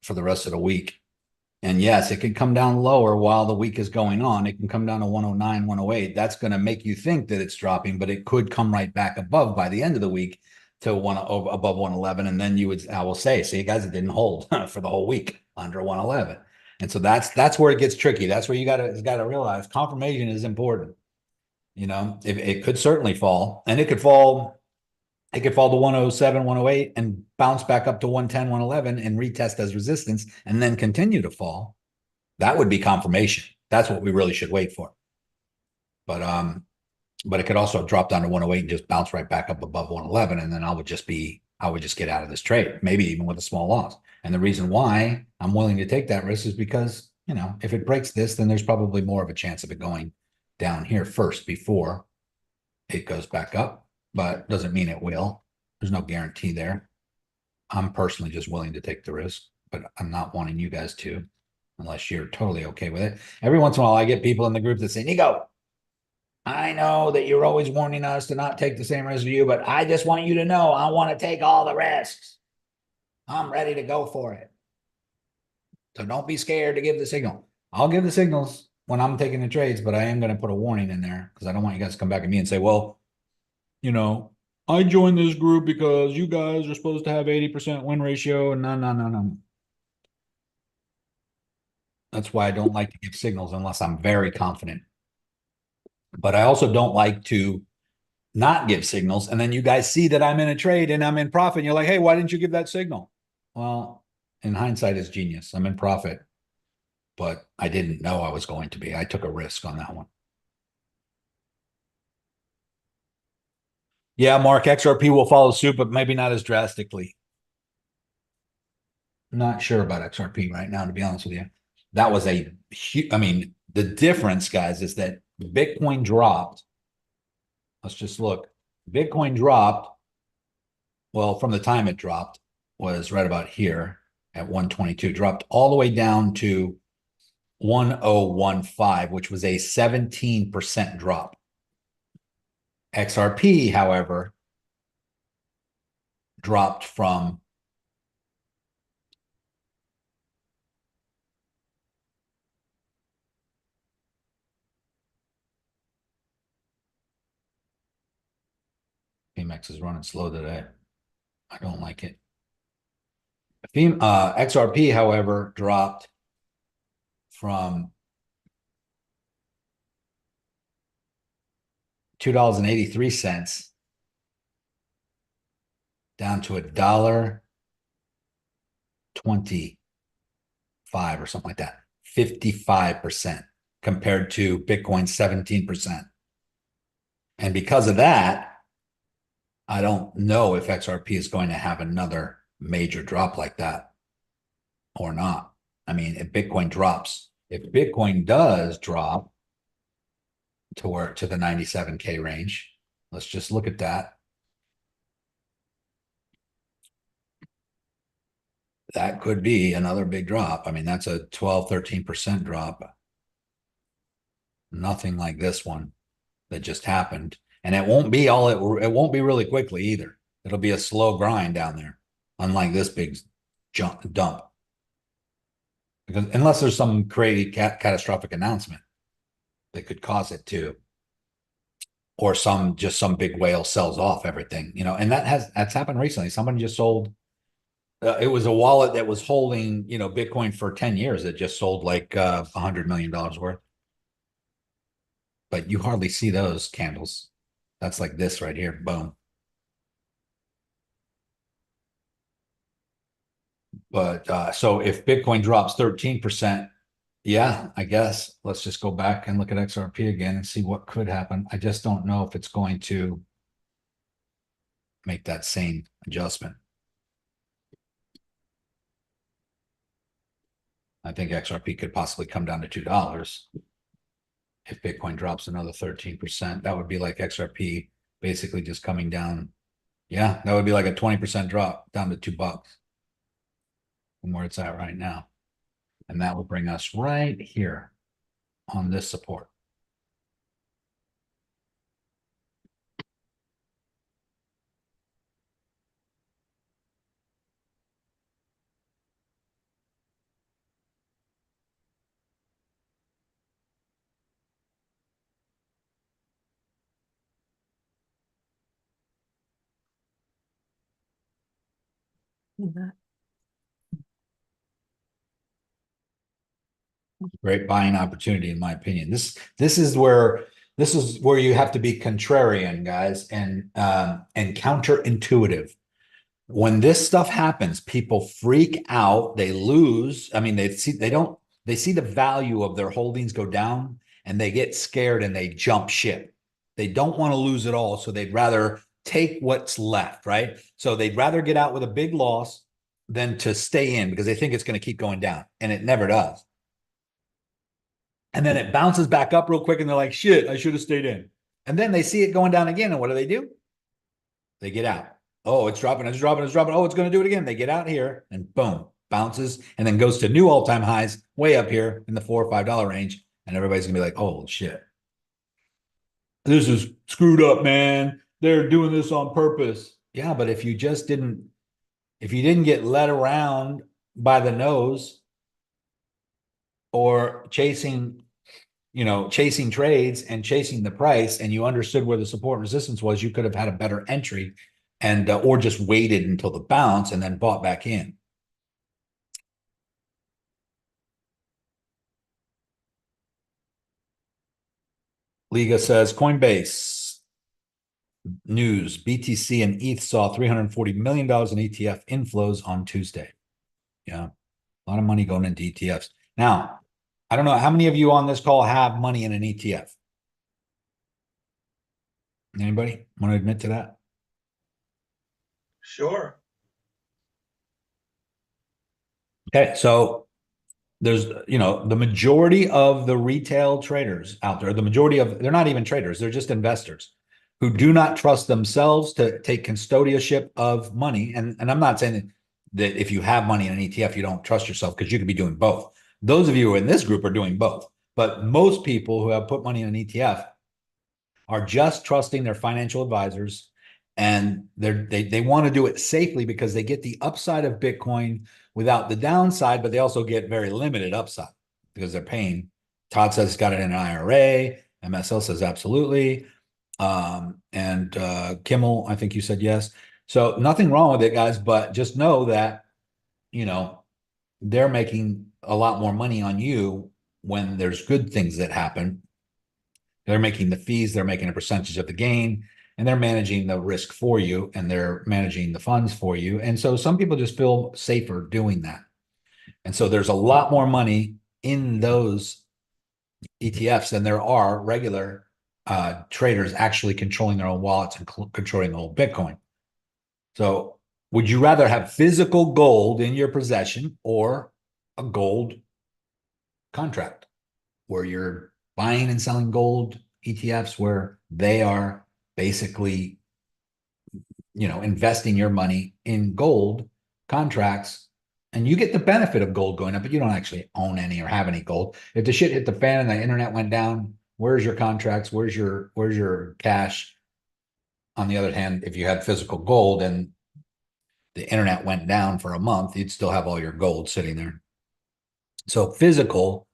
for the rest of the week. And yes, it can come down lower while the week is going on. It can come down to 109, 108. That's going to make you think that it's dropping, but it could come right back above by the end of the week to above 111. And then I will say, see, guys, it didn't hold for the whole week under 111. And so that's where it gets tricky. That's where you gotta realize confirmation is important. You know, it could certainly fall, and it could fall to 107, 108 and bounce back up to 110, 111 and retest as resistance and then continue to fall. That would be confirmation. That's what we really should wait for. But it could also drop down to 108 and just bounce right back up above 111. And then I would just get out of this trade, maybe even with a small loss. And the reason why I'm willing to take that risk is because, you know, if it breaks this, then there's probably more of a chance of it going down here first before it goes back up. But doesn't mean it will. There's no guarantee there. I'm personally just willing to take the risk, but I'm not wanting you guys to, unless you're totally okay with it. Every once in a while, I get people in the group that say, Niko, I know that you're always warning us to not take the same risk as you, but I just want you to know I want to take all the risks. I'm ready to go for it. So don't be scared to give the signal. I'll give the signals when I'm taking the trades, but I am going to put a warning in there because I don't want you guys to come back at me and say, well, you know, I joined this group because you guys are supposed to have 80% win ratio and no. That's why I don't like to give signals unless I'm very confident. But I also don't like to not give signals. And then you guys see that I'm in a trade and I'm in profit. And you're like, hey, why didn't you give that signal? Well, in hindsight, it's genius. I'm in profit, but I didn't know I was going to be. I took a risk on that one. Yeah, Mark, XRP will follow suit, but maybe not as drastically. Not sure about XRP right now, to be honest with you. That was a huge, I mean, the difference, guys, is that Bitcoin dropped. Let's just look. Bitcoin dropped. Well, from the time it dropped was right about here at 122, dropped all the way down to 1015, which was a 17% drop. XRP, however, dropped from Phemex is running slow today. I don't like it. XRP, however, dropped from $2.83 down to $1.25 or something like that. 55% compared to Bitcoin 17%. And because of that, I don't know if XRP is going to have another major drop like that or not. I mean, if Bitcoin does drop to the 97K range, let's just look at that. That could be another big drop. I mean, that's a 12, 13% drop. Nothing like this one that just happened. And it won't be it won't be really quickly either. It'll be a slow grind down there, unlike this big dump. Because unless there's some crazy catastrophic announcement that could cause it to, or some big whale sells off everything, you know, and that's happened recently. Somebody just sold it was a wallet that was holding, you know, Bitcoin for 10 years. It just sold like $100 million worth. But you hardly see those candles. That's like this right here. Boom. But so if Bitcoin drops 13%, yeah, I guess let's just go back and look at XRP again and see what could happen. I just don't know if it's going to make that same adjustment. I think XRP could possibly come down to $2 if Bitcoin drops another 13%. That would be like XRP basically just coming down. Yeah, that would be like a 20% drop down to $2 from where it's at right now. And that would bring us right here on this support. Great buying opportunity, in my opinion. This is where you have to be contrarian, guys, and counterintuitive. When this stuff happens, people freak out. They lose. I mean, they see the value of their holdings go down, and they get scared and they jump ship. They don't want to lose it all, so they'd rather take what's left, right? So they'd rather get out with a big loss than to stay in because they think it's going to keep going down, and it never does. And then it bounces back up real quick and they're like, shit, I should have stayed in. And then they see it going down again. And what do? They get out. Oh, it's dropping, it's dropping, it's dropping. Oh, it's going to do it again. They get out here and boom, bounces and then goes to new all-time highs way up here in the $4 or $5 range. And everybody's going to be like, oh, shit. This is screwed up, man. They're doing this on purpose. Yeah, but if you didn't get led around by the nose or chasing trades and chasing the price, and you understood where the support and resistance was, you could have had a better entry and or just waited until the bounce and then bought back in. Liga says Coinbase news, BTC and ETH saw $340 million in ETF inflows on Tuesday. Yeah, a lot of money going into ETFs. Now, I don't know how many of you on this call have money in an ETF. Anybody want to admit to that? Sure. Okay, so there's, the majority of the retail traders out there, they're not even traders, they're just investors who do not trust themselves to take custodianship of money. And I'm not saying that if you have money in an ETF, you don't trust yourself, because you could be doing both. Those of you who are in this group are doing both. But most people who have put money in an ETF are just trusting their financial advisors, and they want to do it safely because they get the upside of Bitcoin without the downside, but they also get very limited upside because they're paying. Todd says he's got it in an IRA. MSL says absolutely. And Kimmel, I think you said yes. So nothing wrong with it, guys, but just know that, they're making a lot more money on you when there's good things that happen. They're making the fees, they're making a percentage of the gain, and they're managing the risk for you, and they're managing the funds for you. And so some people just feel safer doing that. And so there's a lot more money in those ETFs than there are regular traders actually controlling their own wallets and controlling the whole Bitcoin. So would you rather have physical gold in your possession or a gold contract where you're buying and selling gold ETFs, where they are basically, investing your money in gold contracts, and you get the benefit of gold going up, but you don't actually own any or have any gold. If the shit hit the fan and the internet went down, where's your contracts? Where's your cash? On the other hand, if you had physical gold and the internet went down for a month, you'd still have all your gold sitting there. So physical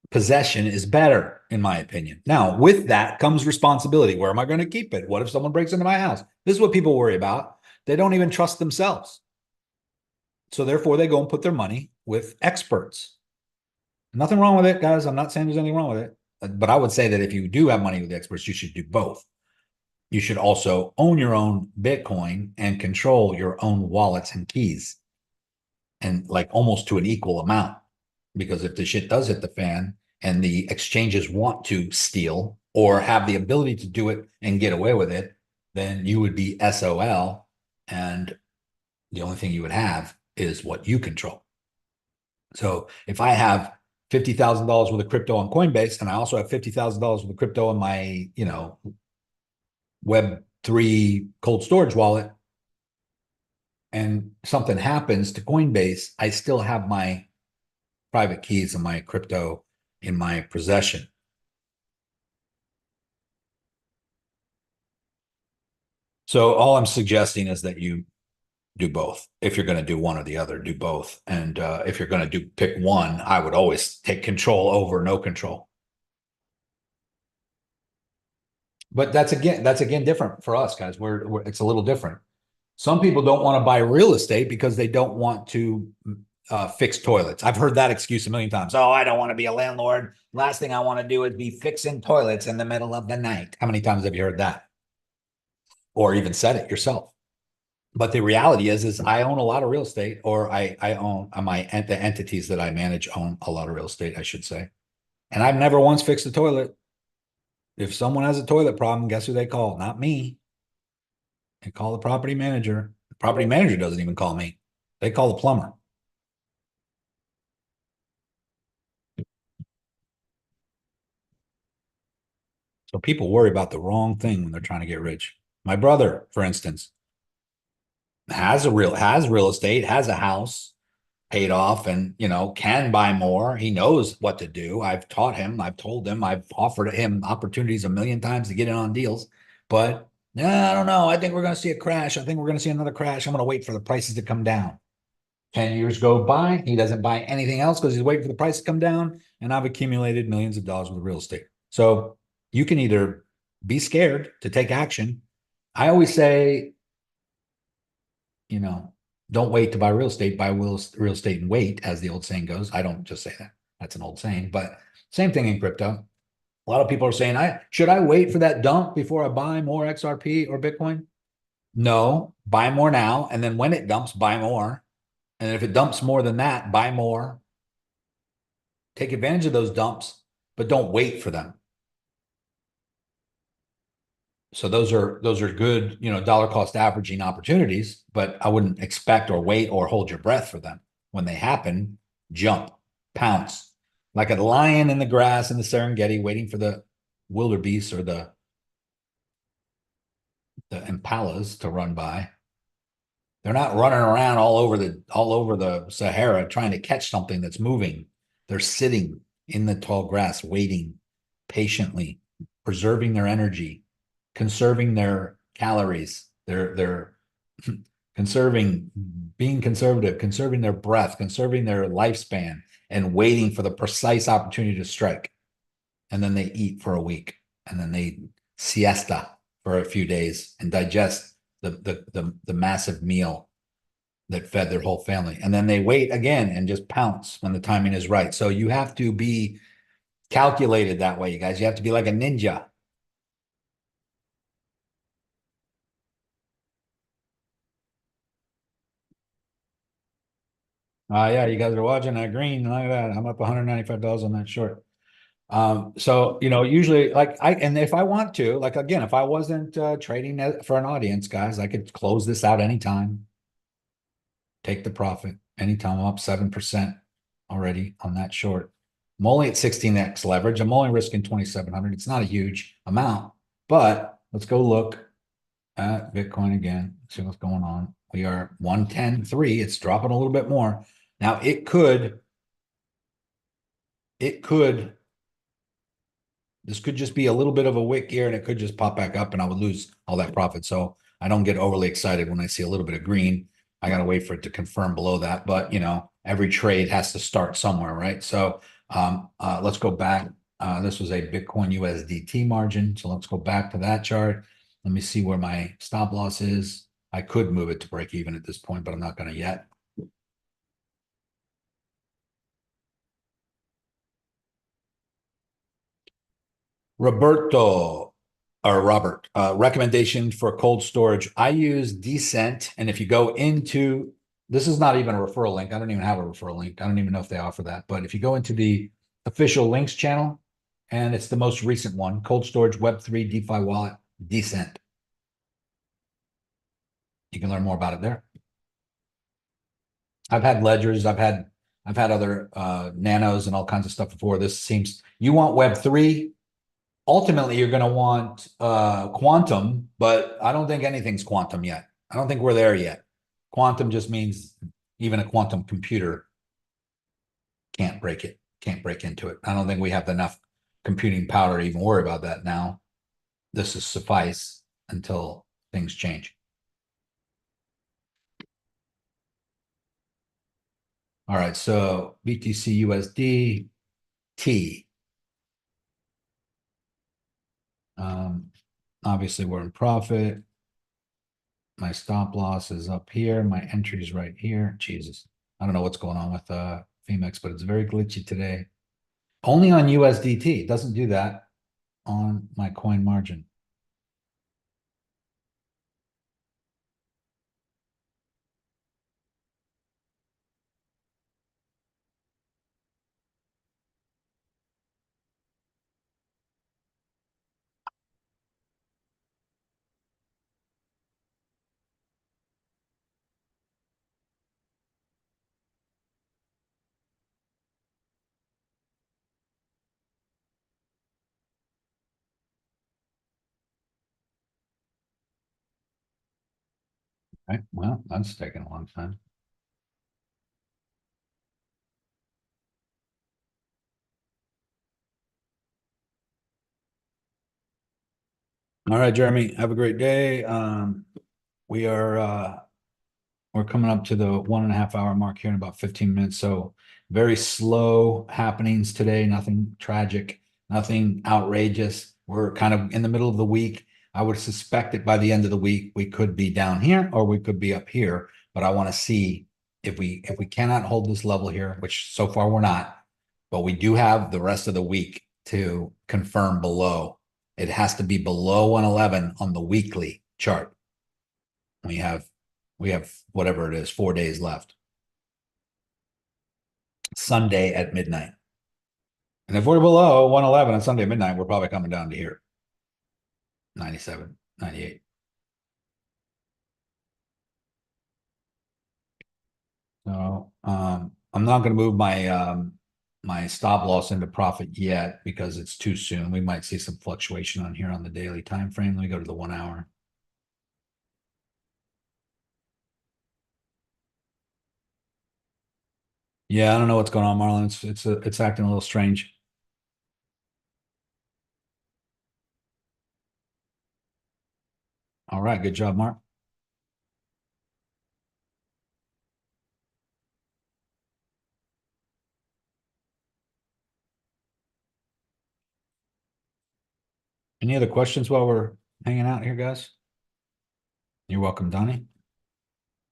possession is better, in my opinion. Now, with that comes responsibility. Where am I going to keep it? What if someone breaks into my house? This is what people worry about. They don't even trust themselves. So therefore they go and put their money with experts. Nothing wrong with it, guys. I'm not saying there's anything wrong with it. But I would say that if you do have money with experts, you should do both. You should also own your own Bitcoin and control your own wallets and keys. And like almost to an equal amount. Because if the shit does hit the fan and the exchanges want to steal or have the ability to do it and get away with it, then you would be SOL. And the only thing you would have is what you control. So if I have $50,000 worth of crypto on Coinbase, and I also have $50,000 worth of crypto in my, Web3 cold storage wallet, and something happens to Coinbase, I still have my private keys and my crypto in my possession. So all I'm suggesting is that you do both. If you're going to do one or the other, do both. And if you're going to pick one, I would always take control over no control. But that's again different for us, guys. It's a little different. Some people don't want to buy real estate because they don't want to fix toilets. I've heard that excuse a million times. Oh, I don't want to be a landlord. Last thing I want to do is be fixing toilets in the middle of the night. How many times have you heard that? Or even said it yourself? But the reality is I own a lot of real estate, or I own the entities that I manage own a lot of real estate, I should say. And I've never once fixed a toilet. If someone has a toilet problem, guess who they call? Not me. They call the property manager. The property manager doesn't even call me. They call the plumber. So people worry about the wrong thing when they're trying to get rich. My brother, for instance, has real estate, has a house paid off, and can buy more. He knows what to do. I've taught him, I've told him, I've offered him opportunities a million times to get in on deals. But I don't know. I think we're going to see a crash. I think we're going to see another crash. I'm going to wait for the prices to come down. 10 years go by, he doesn't buy anything else because he's waiting for the price to come down. And I've accumulated millions of dollars with real estate. So you can either be scared to take action. I always say, don't wait to buy real estate, buy real estate and wait, as the old saying goes. I don't just say that. That's an old saying, but same thing in crypto. A lot of people are saying, should I wait for that dump before I buy more XRP or Bitcoin? No, buy more now. And then when it dumps, buy more. And if it dumps more than that, buy more. Take advantage of those dumps, but don't wait for them. So those are good, dollar cost averaging opportunities, but I wouldn't expect or wait or hold your breath for them. When they happen, jump, pounce, like a lion in the grass in the Serengeti, waiting for the wildebeest or the impalas to run by. They're not running around all over the Sahara trying to catch something that's moving. They're sitting in the tall grass, waiting patiently, preserving their energy, conserving their calories. They're being conservative, conserving their breath, conserving their lifespan, and waiting for the precise opportunity to strike. And then they eat for a week, and then they siesta for a few days and digest the massive meal that fed their whole family. And then they wait again and just pounce when the timing is right. So you have to be calculated that way, you guys. You have to be like a ninja. Yeah, you guys are watching that green. Look at that. I'm up $195 on that short. So, usually and if I want to, again, if I wasn't trading for an audience, guys, I could close this out anytime. Take the profit anytime. I'm up 7% already on that short. I'm only at 16x leverage. I'm only risking 2,700. It's not a huge amount, but let's go look at Bitcoin again. See what's going on. We are 110.3. It's dropping a little bit more. Now this could just be a little bit of a wick here, and it could just pop back up and I would lose all that profit. So I don't get overly excited when I see a little bit of green. I got to wait for it to confirm below that. But, every trade has to start somewhere, right? So let's go back. This was a Bitcoin USDT margin. So let's go back to that chart. Let me see where my stop loss is. I could move it to break even at this point, but I'm not going to yet. Roberto or Robert, recommendation for cold storage. I use Decent, and if you go into, this is not even a referral link. I don't even have a referral link. I don't even know if they offer that. But if you go into the official links channel, and it's the most recent one, cold storage Web3 DeFi wallet, Decent. You can learn more about it there. I've had ledgers, I've had other nanos and all kinds of stuff before. This seems, you want Web3. Ultimately, you're going to want quantum, but I don't think anything's quantum yet. I don't think we're there yet. Quantum just means even a quantum computer can't break it, can't break into it. I don't think we have enough computing power to even worry about that now. This is suffice until things change. All right, so BTC USD T. Obviously we're in profit. My stop loss is up here. My entry is right here. Jesus. I don't know what's going on with Phemex, but it's very glitchy today. Only on USDT. It doesn't do that on my coin margin. Right. Well, that's taking a long time. All right, Jeremy, have a great day. We're coming up to the 1.5 hour mark here in about 15 minutes. So very slow happenings today, nothing tragic, nothing outrageous. We're kind of in the middle of the week. I would suspect that by the end of the week, we could be down here or we could be up here, but I want to see if we cannot hold this level here, which so far we're not, but we do have the rest of the week to confirm below. It has to be below 111 on the weekly chart. We have whatever it is, 4 days left. Sunday at midnight. And if we're below 111 on Sunday at midnight, we're probably coming down to here. 97, 98. So I'm not going to move my my stop loss into profit yet because it's too soon. We might see some fluctuation on here on the daily time frame. Let me go to the 1 hour. Yeah, I don't know what's going on, Marlon. It's acting a little strange. All right, good job, Mark. Any other questions while we're hanging out here, guys? You're welcome, Donnie.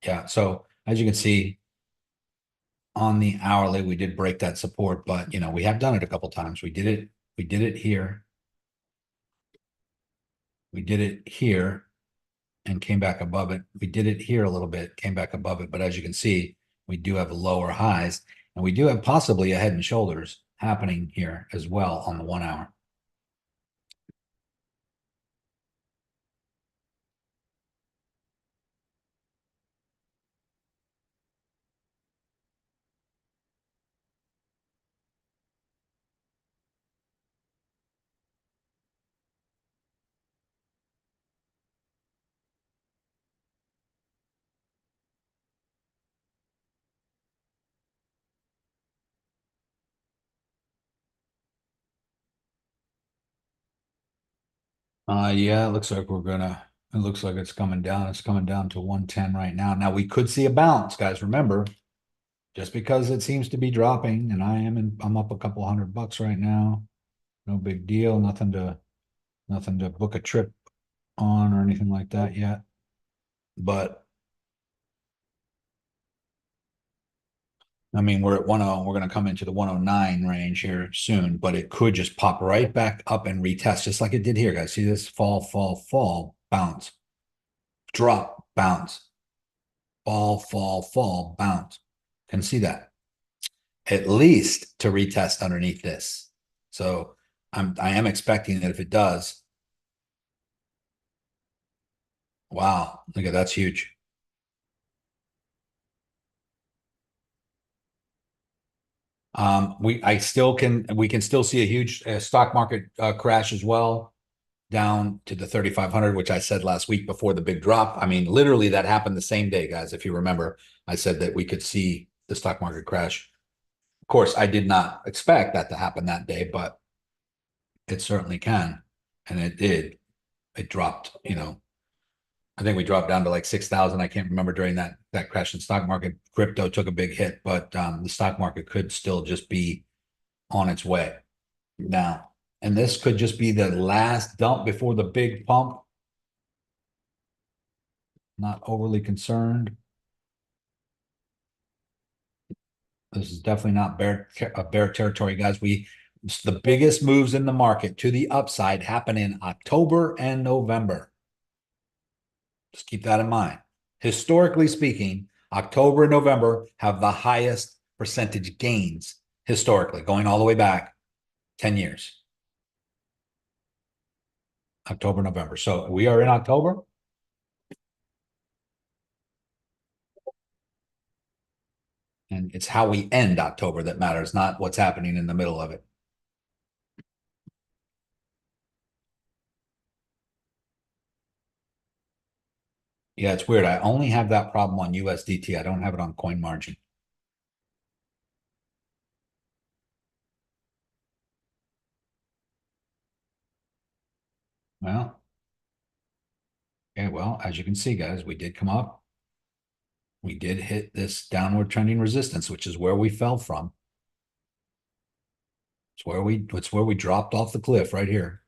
Yeah, so as you can see on the hourly, we did break that support, but you know, we have done it a couple times. We did it here. We did it here and came back above it. We did it here a little bit, came back above it, but as you can see, we do have lower highs and we do have possibly a head and shoulders happening here as well on the 1 hour. Yeah, it looks like it looks like it's coming down. It's coming down to 110 right now. Now we could see a bounce, guys. Remember, just because it seems to be dropping and I'm up a couple $100 right now. No big deal. Nothing to book a trip on or anything like that yet. But I mean, we're at 10, we're going to come into the 109 range here soon, but it could just pop right back up and retest just like it did here, guys. See this fall, fall, fall, bounce, drop, bounce, fall, fall, fall, bounce. Can see that at least to retest underneath this. So I am expecting that if it does, wow, look at that's huge. We can still see a huge stock market crash as well, down to the 3,500, which I said last week before the big drop. I mean, literally that happened the same day, guys. If you remember, I said that we could see the stock market crash. Of course, I did not expect that to happen that day, but it certainly can, and it did. It dropped, you know. I think we dropped down to like 6,000. I can't remember during that crash in stock market. Crypto took a big hit, but the stock market could still just be on its way now. And this could just be the last dump before the big pump. Not overly concerned. This is definitely not bear territory, guys. The biggest moves in the market to the upside happen in October and November. Just keep that in mind. Historically speaking, October and November have the highest percentage gains historically, going all the way back 10 years. October, November. So we are in October. And it's how we end October that matters, not what's happening in the middle of it. Yeah, it's weird. I only have that problem on USDT. I don't have it on coin margin. Well, okay, well, as you can see, guys, we did come up. We did hit this downward trending resistance, which is where we fell from. It's where we dropped off the cliff right here.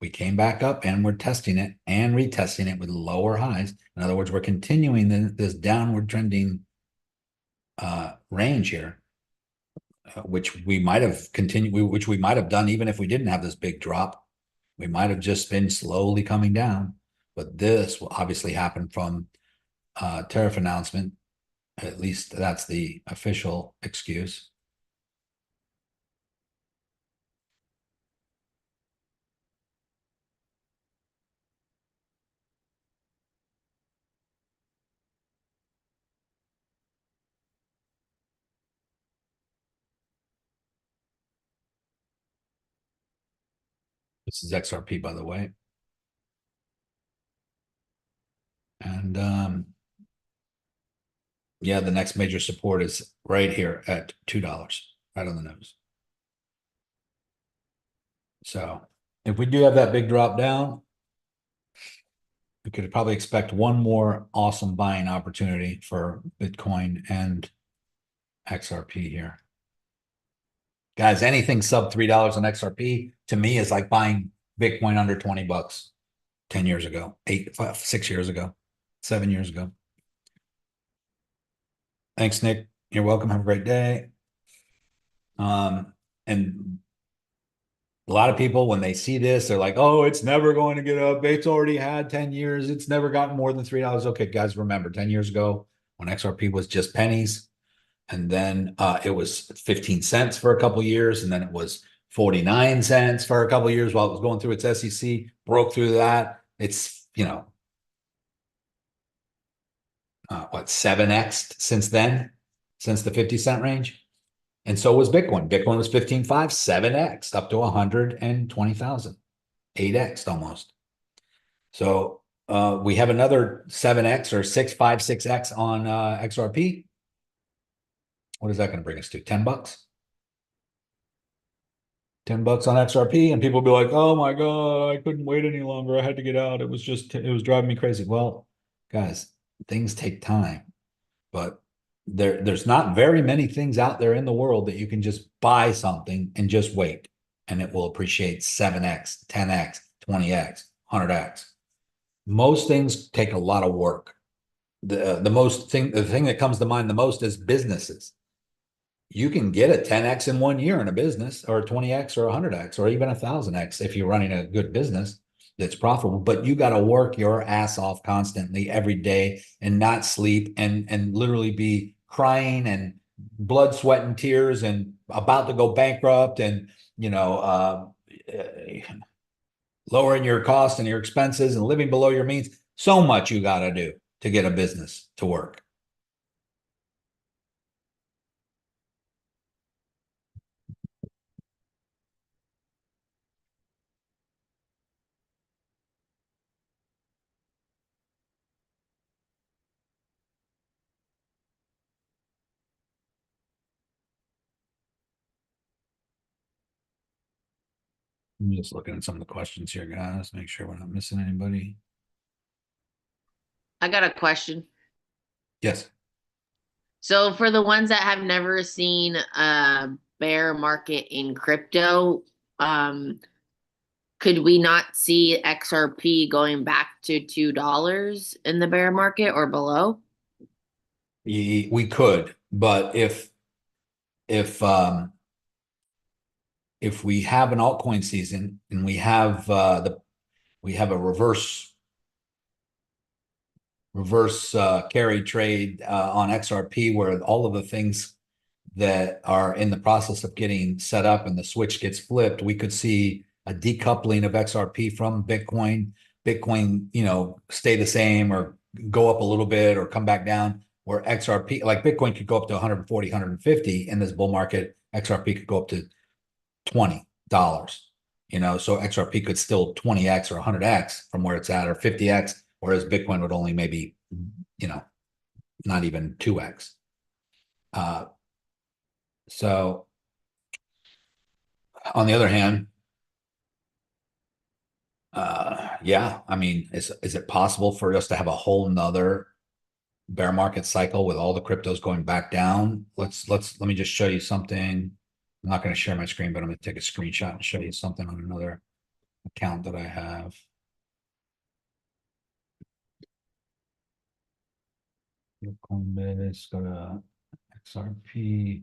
We came back up and we're testing it and retesting it with lower highs. In other words, we're continuing this downward trending range here, which we might have continued, which we might have done even if we didn't have this big drop. We might have just been slowly coming down, but this will obviously happen from tariff announcement. At least that's the official excuse. This is XRP, by the way. And yeah, the next major support is right here at $2, right on the nose. So if we do have that big drop down, we could probably expect one more awesome buying opportunity for Bitcoin and XRP here. Guys, anything sub $3 on XRP to me is like buying Bitcoin under 20 bucks 10 years ago, 6 years ago, 7 years ago. Thanks, Nick. You're welcome. Have a great day. And a lot of people, when they see this, they're like, oh, it's never going to get up. It's already had 10 years. It's never gotten more than $3. Okay, guys, remember 10 years ago when XRP was just pennies, and then it was 15 cents for a couple of years, and then it was 49 cents for a couple of years while it was going through its SEC, broke through that. It's, you know, what, 7x since then, since the 50-cent range. And so was Bitcoin. Bitcoin was 15.5, 7x up to 120,000, 8x almost. So we have another 7x or 6.56x on XRP. What is that going to bring us to? 10 bucks? 10 bucks on XRP, and people will be like, oh my God, I couldn't wait any longer. I had to get out. It was driving me crazy. Well, guys, things take time, but there's not very many things out there in the world that you can just buy something and just wait, and it will appreciate 7x, 10x, 20x, 100x. Most things take a lot of work. The thing that comes to mind the most is businesses. you can get a 10x in 1 year in a business, or a 20x or 100x or even 1,000x if you're running a good business that's profitable. But you got to work your ass off constantly every day and not sleep and literally be crying and blood, sweat, and tears and about to go bankrupt and lowering your costs and your expenses and living below your means. So much you got to do to get a business to work. I'm just looking at some of the questions here, guys. Make sure we're not missing anybody. I got a question. Yes. So for the ones that have never seen a bear market in crypto, could we not see XRP going back to $2 in the bear market or below? We could, but if we have an altcoin season and we have we have a reverse carry trade on XRP where all of the things that are in the process of getting set up and the switch gets flipped, we could see a decoupling of XRP from Bitcoin. Bitcoin, stay the same or go up a little bit or come back down, where XRP, like Bitcoin could go up to 140, 150 in this bull market. XRP could go up to $20, so XRP could still 20x or 100x from where it's at, or 50x, whereas Bitcoin would only maybe, not even 2x. So on the other hand, yeah, I mean, is it possible for us to have a whole nother bear market cycle with all the cryptos going back down? Let me just show you something. I'm not going to share my screen, but I'm going to take a screenshot and show you something on another account that I have. Coinbase, go to XRP.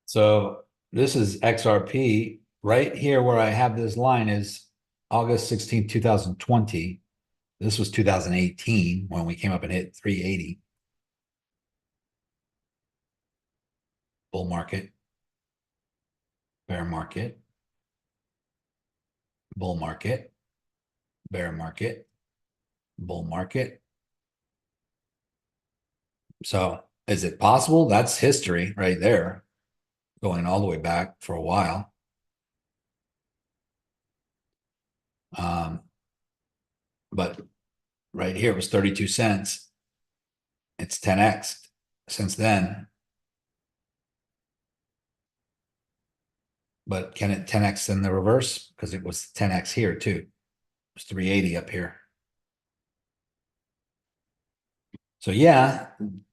So this is XRP right here where I have this line is August 16th, 2020. This was 2018 when we came up and hit 380. Bull market, bear market, bull market, bear market, bull market. So is it possible? That's history right there, going all the way back for a while. But right here it was 32 cents. It's 10x since then. But can it 10x in the reverse? Because it was 10x here too. It was 380 up here. So yeah,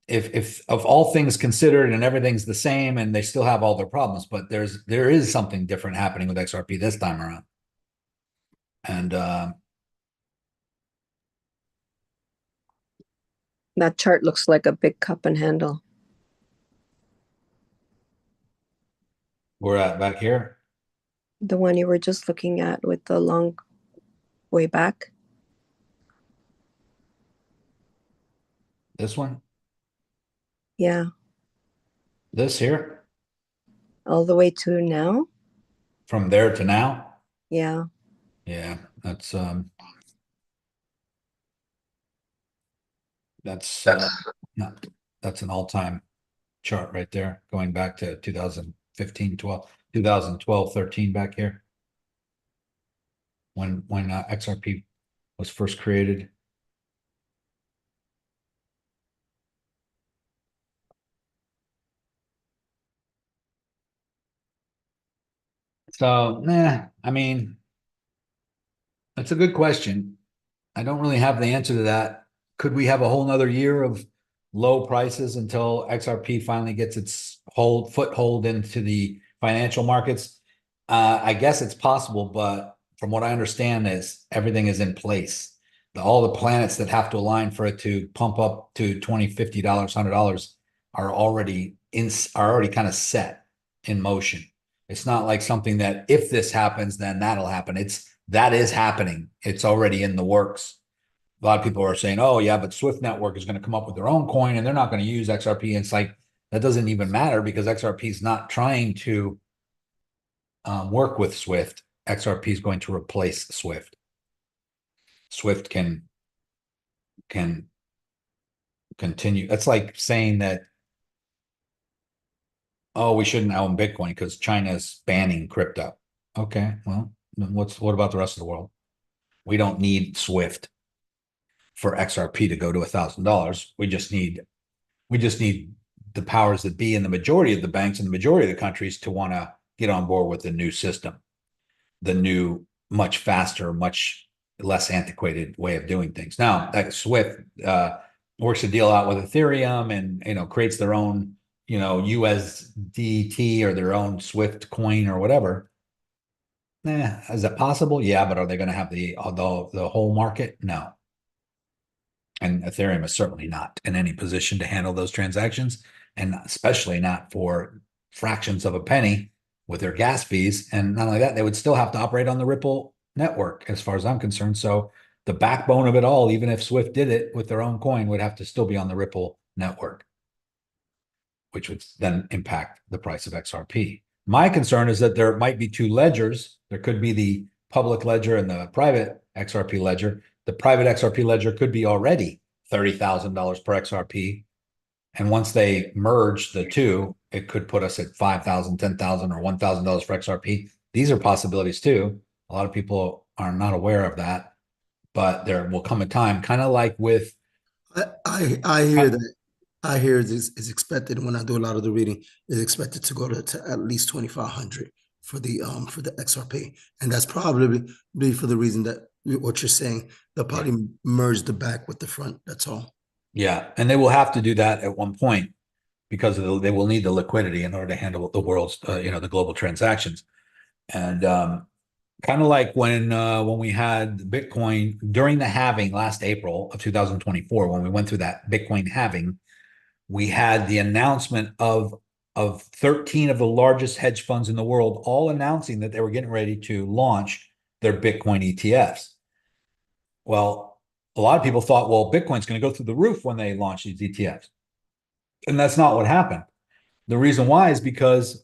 if of all things considered and everything's the same and they still have all their problems, but there is something different happening with XRP this time around. And that chart looks like a big cup and handle. we're at back here. The one you were just looking at with the long way back. This one, Yeah. this here, All the way to now. from there to now. Yeah. Yeah, that's No, that's an all-time chart right there, going back to 2015, 12, 2012, 13 back here. When XRP was first created. So, I mean, that's a good question. I don't really have the answer to that. Could we have a whole nother year of low prices until XRP finally gets its foothold into the financial markets? I guess it's possible, but from what I understand is everything is in place. All the planets that have to align for it to pump up to $20, $50, $100 are already kind of set in motion. It's not like something that if this happens, then that'll happen. That is happening. It's already in the works. A lot of people are saying, oh yeah, but Swift Network is going to come up with their own coin and they're not going to use XRP. And it's like, that doesn't even matter because XRP is not trying to work with Swift. XRP is going to replace Swift. Swift can continue. That's like saying that, oh, we shouldn't own Bitcoin because China's banning crypto. Okay, well, then what about the rest of the world? We don't need Swift for XRP to go to $1,000. We just need the powers that be in the majority of the banks and the majority of the countries to want to get on board with the new system, the new, much faster, much less antiquated way of doing things. Now, that Swift works a deal out with Ethereum and creates their own USDT or their own Swift coin or whatever. Is that possible? Yeah, but are they going to have the whole market? No. And Ethereum is certainly not in any position to handle those transactions, and especially not for fractions of a penny with their gas fees. And not only that, they would still have to operate on the Ripple network, as far as I'm concerned. So the backbone of it all, even if Swift did it with their own coin, would have to still be on the Ripple network, which would then impact the price of XRP. My concern is that there might be two ledgers. There could be the public ledger and the private XRP ledger. The private XRP ledger could be already $30,000 per XRP. And once they merge the two, it could put us at $5,000, $10,000, or $1,000 for XRP. These are possibilities too. A lot of people are not aware of that, but there will come a time, kind of like with. I hear that. I hear is expected when I do a lot of the reading, is expected to go to at least 2,500 for the XRP, and that's probably for the reason that what you're saying. They'll probably merge the back with the front. That's all. Yeah, and they will have to do that at one point because they will need the liquidity in order to handle the world's the global transactions, and kind of like when we had Bitcoin during the halving last April of 2024, when we went through that Bitcoin halving. We had the announcement of 13 of the largest hedge funds in the world, all announcing that they were getting ready to launch their Bitcoin ETFs. Well, a lot of people thought, well, Bitcoin's going to go through the roof when they launch these ETFs. And that's not what happened. The reason why is because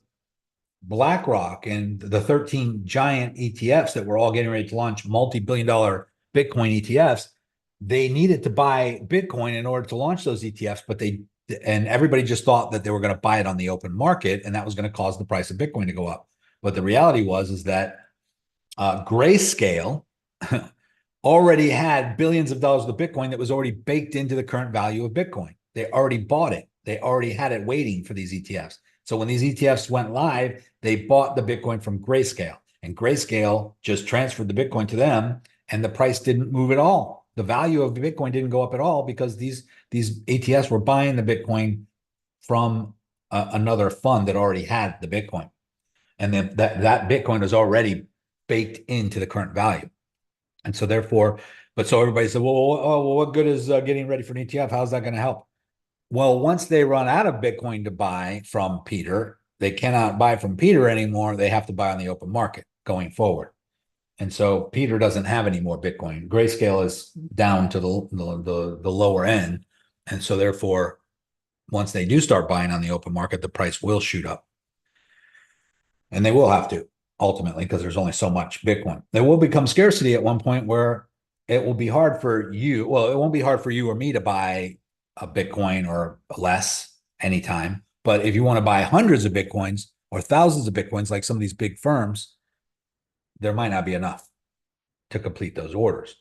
BlackRock and the 13 giant ETFs that were all getting ready to launch multi-billion-dollar Bitcoin ETFs, they needed to buy Bitcoin in order to launch those ETFs, and everybody just thought that they were going to buy it on the open market, and that was going to cause the price of Bitcoin to go up. But the reality is that Grayscale already had billions of dollars of Bitcoin that was already baked into the current value of Bitcoin. They already bought it. They already had it waiting for these ETFs. So when these ETFs went live, they bought the Bitcoin from Grayscale, and Grayscale just transferred the Bitcoin to them, and the price didn't move at all. The value of the Bitcoin didn't go up at all because these ETFs were buying the Bitcoin from another fund that already had the Bitcoin. And then that Bitcoin was already baked into the current value. And so therefore, so everybody said, well, what good is getting ready for an ETF? How's that going to help? Well, once they run out of Bitcoin to buy from Peter, they cannot buy from Peter anymore. They have to buy on the open market going forward. And so Peter doesn't have any more Bitcoin. Grayscale is down to the lower end. And so therefore, once they do start buying on the open market, the price will shoot up. And they will have to ultimately, because there's only so much Bitcoin. There will become scarcity at one point where it will be hard for you. Well, it won't be hard for you or me to buy a Bitcoin or less anytime. But if you want to buy hundreds of Bitcoins or thousands of Bitcoins, like some of these big firms, there might not be enough to complete those orders.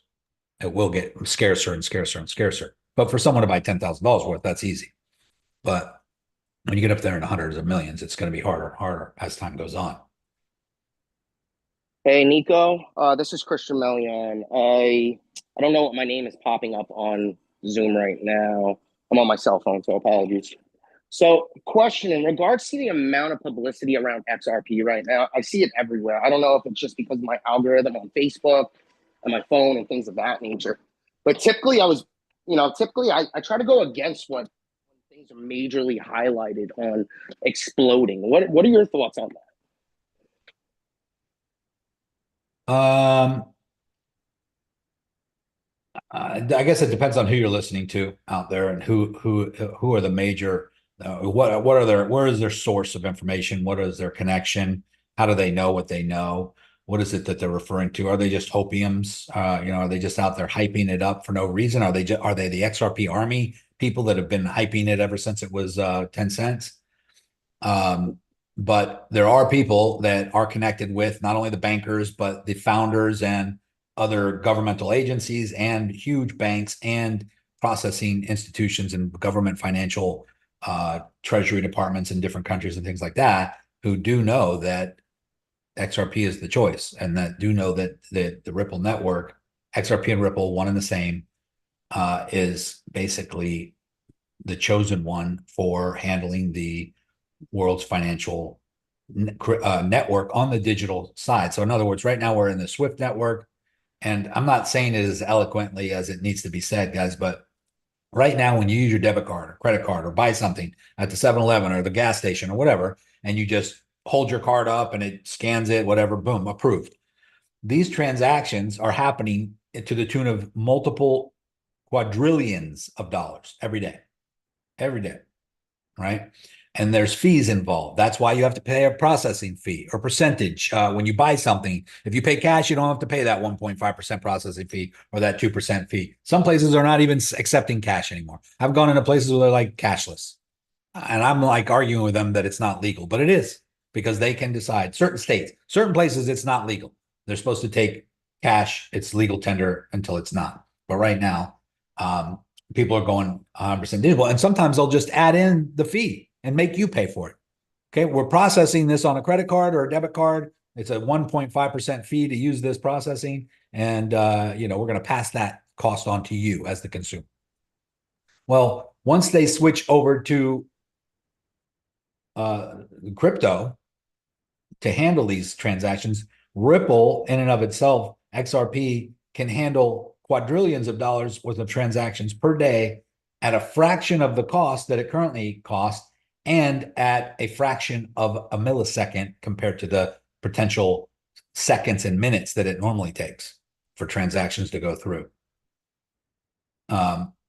It will get scarcer and scarcer and scarcer. But for someone to buy $10,000 worth, that's easy. But when you get up there in hundreds of millions, it's going to be harder and harder as time goes on. Hey, Niko. This is Christian Melian. I don't know what my name is popping up on Zoom right now. I'm on my cell phone, so apologies. So, question in regards to the amount of publicity around XRP right now, I see it everywhere. I don't know if it's just because of my algorithm on Facebook and my phone and things of that nature. But typically, I try to go against what things are majorly highlighted on exploding. What are your thoughts on that? I guess it depends on who you're listening to out there and who are the major. Where is their source of information? What is their connection? How do they know what they know? What is it that they're referring to? Are they just hopiums? Are they just out there hyping it up for no reason? Are they the XRP army people that have been hyping it ever since it was 10 cents? But there are people that are connected with not only the bankers, but the founders and other governmental agencies and huge banks and processing institutions and government financial treasury departments in different countries and things like that, who do know that XRP is the choice, and that do know that the Ripple network, XRP and Ripple, one and the same, is basically the chosen one for handling the world's financial network on the digital side. So in other words, right now we're in the SWIFT network, and I'm not saying it as eloquently as it needs to be said, guys, but right now when you use your debit card or credit card or buy something at the 7-Eleven or the gas station or whatever, and you just hold your card up and it scans it, whatever, boom, approved. These transactions are happening to the tune of multiple quadrillions of dollars every day, right? And there's fees involved. That's why you have to pay a processing fee or percentage when you buy something. If you pay cash, you don't have to pay that 1.5% processing fee or that 2% fee. Some places are not even accepting cash anymore. I've gone into places where they're like cashless. And I'm like arguing with them that it's not legal, but it is, because they can decide. Certain states, certain places, it's not legal. They're supposed to take cash. It's legal tender until it's not. But right now, people are going 100% digital. And sometimes they'll just add in the fee and make you pay for it. Okay, we're processing this on a credit card or a debit card. It's a 1.5% fee to use this processing. And, we're going to pass that cost on to you as the consumer. Well, once they switch over to crypto to handle these transactions, Ripple in and of itself, XRP, can handle quadrillions of dollars worth of transactions per day at a fraction of the cost that it currently costs, and at a fraction of a millisecond compared to the potential seconds and minutes that it normally takes for transactions to go through.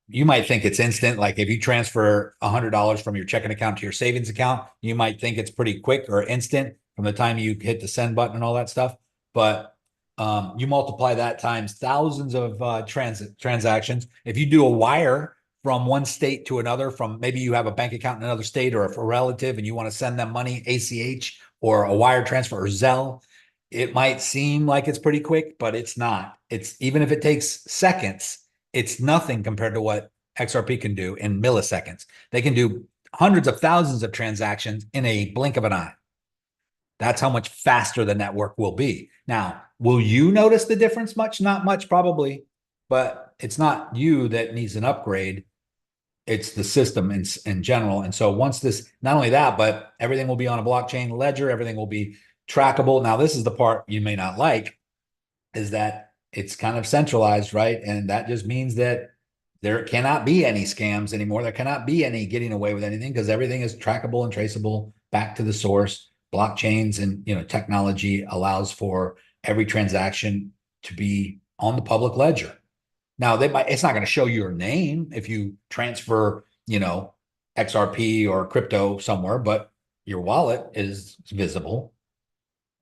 You might think it's instant. Like if you transfer $100 from your checking account to your savings account, you might think it's pretty quick or instant from the time you hit the send button and all that stuff. But you multiply that times thousands of transactions. If you do a wire from one state to another, from maybe you have a bank account in another state or a relative and you want to send them money, ACH or a wire transfer or Zelle, it might seem like it's pretty quick, but it's not. It's, even if it takes seconds, it's nothing compared to what XRP can do in milliseconds. They can do hundreds of thousands of transactions in a blink of an eye. That's how much faster the network will be. Now, will you notice the difference much? Not much, probably, but it's not you that needs an upgrade. It's the system in general. And so once this, not only that, but everything will be on a blockchain ledger, everything will be trackable. Now, this is the part you may not like, is that it's kind of centralized, right? And that just means that there cannot be any scams anymore. There cannot be any getting away with anything, because everything is trackable and traceable back to the source. Blockchains and technology allows for every transaction to be on the public ledger. Now, it's not going to show your name if you transfer, XRP or crypto somewhere, but your wallet is visible.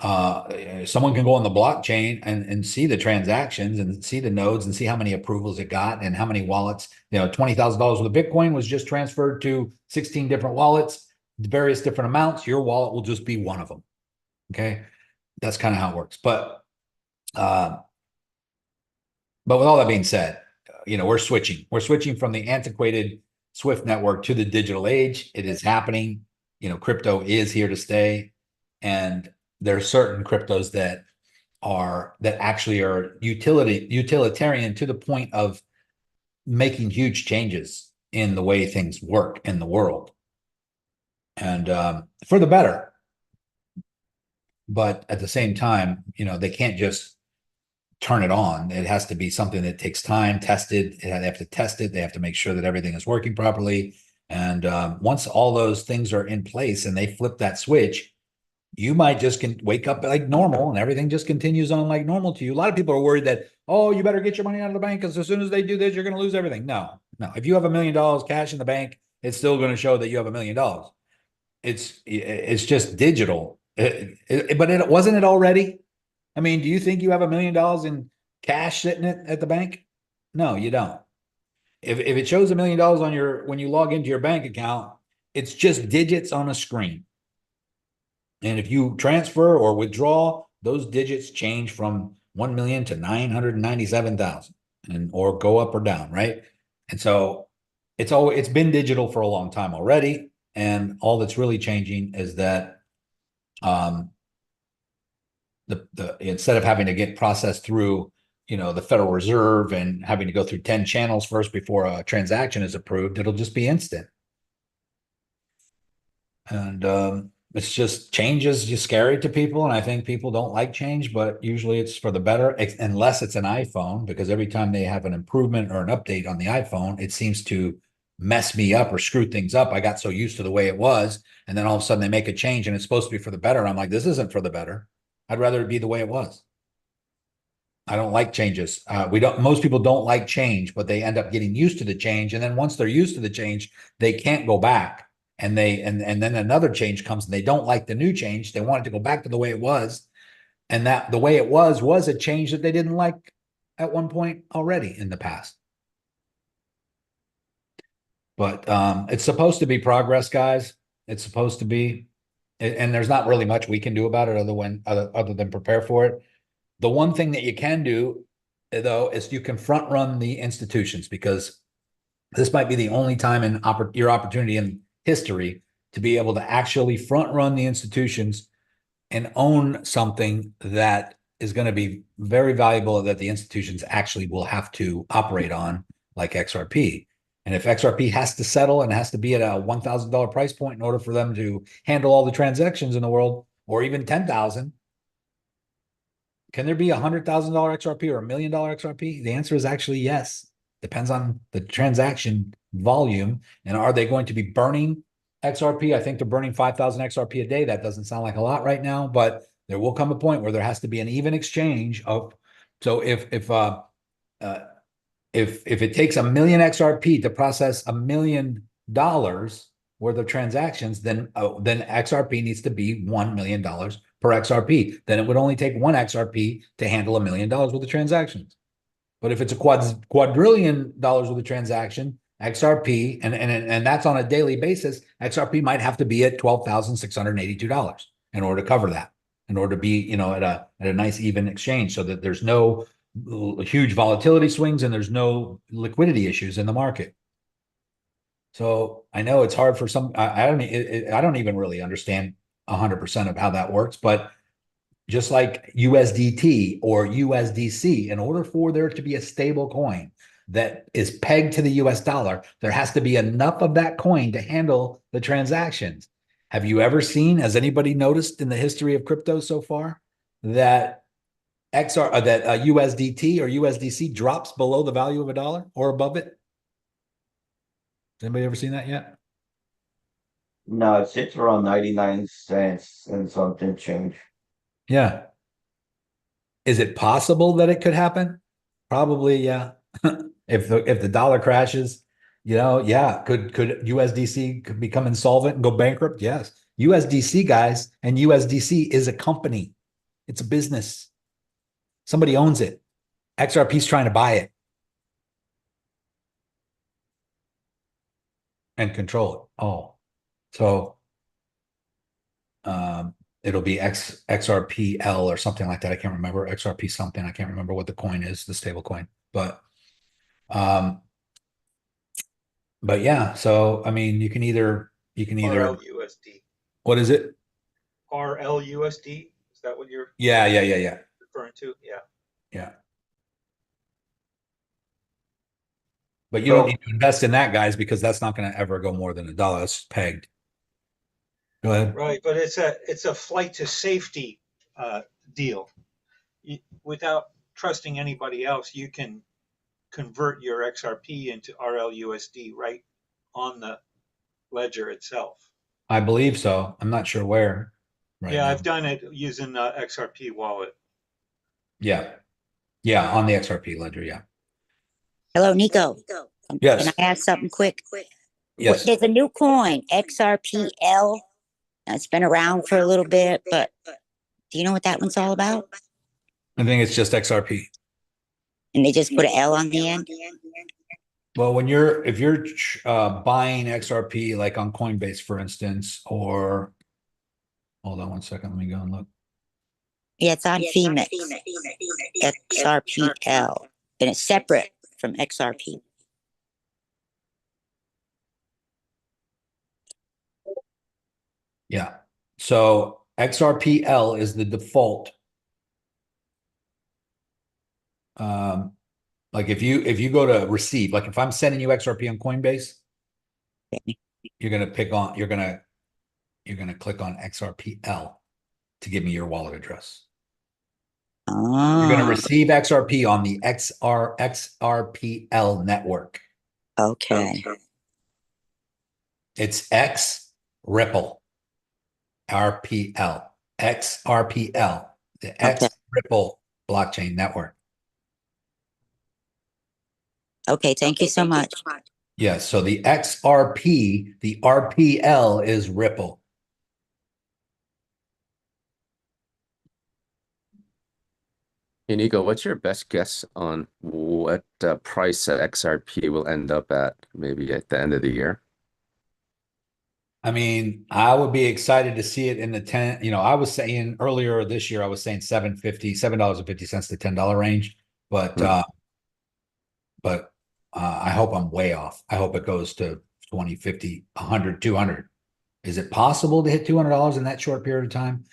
Someone can go on the blockchain and see the transactions and see the nodes and see how many approvals it got and how many wallets. $20,000 worth of Bitcoin was just transferred to 16 different wallets, various different amounts. Your wallet will just be one of them. Okay, that's kind of how it works. But with all that being said, we're switching. We're switching from the antiquated Swift network to the digital age. It is happening. Crypto is here to stay, and there are certain cryptos that actually are utilitarian to the point of making huge changes in the way things work in the world, and for the better. But at the same time, they can't just turn it on. It has to be something that takes time, tested. They have to test it. They have to make sure that everything is working properly. And once all those things are in place and they flip that switch, you might just wake up like normal and everything just continues on like normal to you. A lot of people are worried that, oh, you better get your money out of the bank because as soon as they do this, you're going to lose everything. No. If you have $1 million cash in the bank, it's still going to show that you have $1 million. It's just digital. But wasn't it already? I mean, do you think you have $1 million in cash sitting at the bank? No, you don't. If it shows $1 million on when you log into your bank account, it's just digits on a screen. And if you transfer or withdraw, those digits change from 1 million to 997,000 or go up or down, right? And so it's been digital for a long time already. And all that's really changing is that instead of having to get processed through, the Federal Reserve and having to go through 10 channels first before a transaction is approved, it'll just be instant. And it's just change is just scary to people. And I think people don't like change, but usually it's for the better, unless it's an iPhone, because every time they have an improvement or an update on the iPhone, it seems to mess me up or screw things up. I got so used to the way it was. And then all of a sudden they make a change and it's supposed to be for the better. I'm like, this isn't for the better. I'd rather it be the way it was. I don't like changes. Most people don't like change, but they end up getting used to the change. And then once they're used to the change, they can't go back. And then another change comes and they don't like the new change. They want it to go back to the way it was. And that the way it was a change that they didn't like at one point already in the past. But it's supposed to be progress, guys. It's supposed to be. And there's not really much we can do about it other than prepare for it. The one thing that you can do, though, is you can front run the institutions, because this might be the only time in your opportunity in history to be able to actually front run the institutions and own something that is going to be very valuable that the institutions actually will have to operate on, like XRP. And if XRP has to settle and has to be at a $1,000 price point in order for them to handle all the transactions in the world, or even 10,000, can there be $100,000 XRP or $1 million XRP? The answer is actually yes. Depends on the transaction volume. And are they going to be burning XRP? I think they're burning 5,000 XRP a day. That doesn't sound like a lot right now, but there will come a point where there has to be an even exchange of. So if it takes 1 million XRP to process $1 million worth of transactions, then XRP needs to be $1 million per XRP. Then it would only take 1 XRP to handle $1 million worth of transactions. But if it's a quadrillion dollars worth of transaction, XRP, and that's on a daily basis, XRP might have to be at $12,682 in order to cover that, in order to be, at a nice even exchange, so that there's no huge volatility swings and there's no liquidity issues in the market. So I know it's hard for some. I don't even really understand 100% of how that works, but just like USDT or USDC, in order for there to be a stable coin that is pegged to the US dollar, there has to be enough of that coin to handle the transactions. Have you ever seen, has anybody noticed in the history of crypto so far that USDT or USDC drops below the value of $1 or above it? Has anybody ever seen that yet? No, it sits around 99 cents and something change. Yeah. Is it possible that it could happen? Probably, yeah. If the dollar crashes, yeah. Could USDC become insolvent and go bankrupt? Yes. USDC, guys, and USDC is a company. It's a business. Somebody owns it. XRP's trying to buy it and control it. Oh, so it'll be XRPL or something like that. I can't remember. XRP something. I can't remember what the coin is, the stable coin. But yeah, so I mean you can either RLUSD. What is it? RLUSD. Is that what you're Yeah. referring to? Yeah. Yeah. But you don't need to invest in that, guys, because that's not going to ever go more than $1. It's pegged. Go ahead. Right, but it's a flight to safety deal. Without trusting anybody else, you can convert your XRP into RLUSD right on the ledger itself. I believe so. I'm not sure where. Right now. I've done it using the XRP wallet. Yeah, on the XRP ledger. Yeah. Hello, Niko. Yes. Can I ask something quick? Yes. There's a new coin, XRPL. It's been around for a little bit, but do you know what that one's all about? I think it's just XRP. And they just put an L on the end? Well, if you're buying XRP, like on Coinbase, for instance, or hold on one second, let me go and look. Yeah, it's on Phemex. XRPL. And it's separate from XRP. Yeah. So XRPL is the default. Like if you go to receive, like if I'm sending you XRP on Coinbase, you're gonna click on XRPL to give me your wallet address. You're gonna receive XRP on the XRPL network. Okay. It's X Ripple. RPL. XRPL. The X Ripple blockchain network. Okay, thank you so much. Yes, so the XRP, the RPL is Ripple. Hey, Niko, what's your best guess on what price XRP will end up at maybe at the end of the year? I mean, I would be excited to see it in the 10, I was saying earlier this year, I was saying $7.50 to $10 range, but I hope I'm way off. I hope it goes to 20, 50, 100, 200. Is it possible to hit $200 in that short period of time?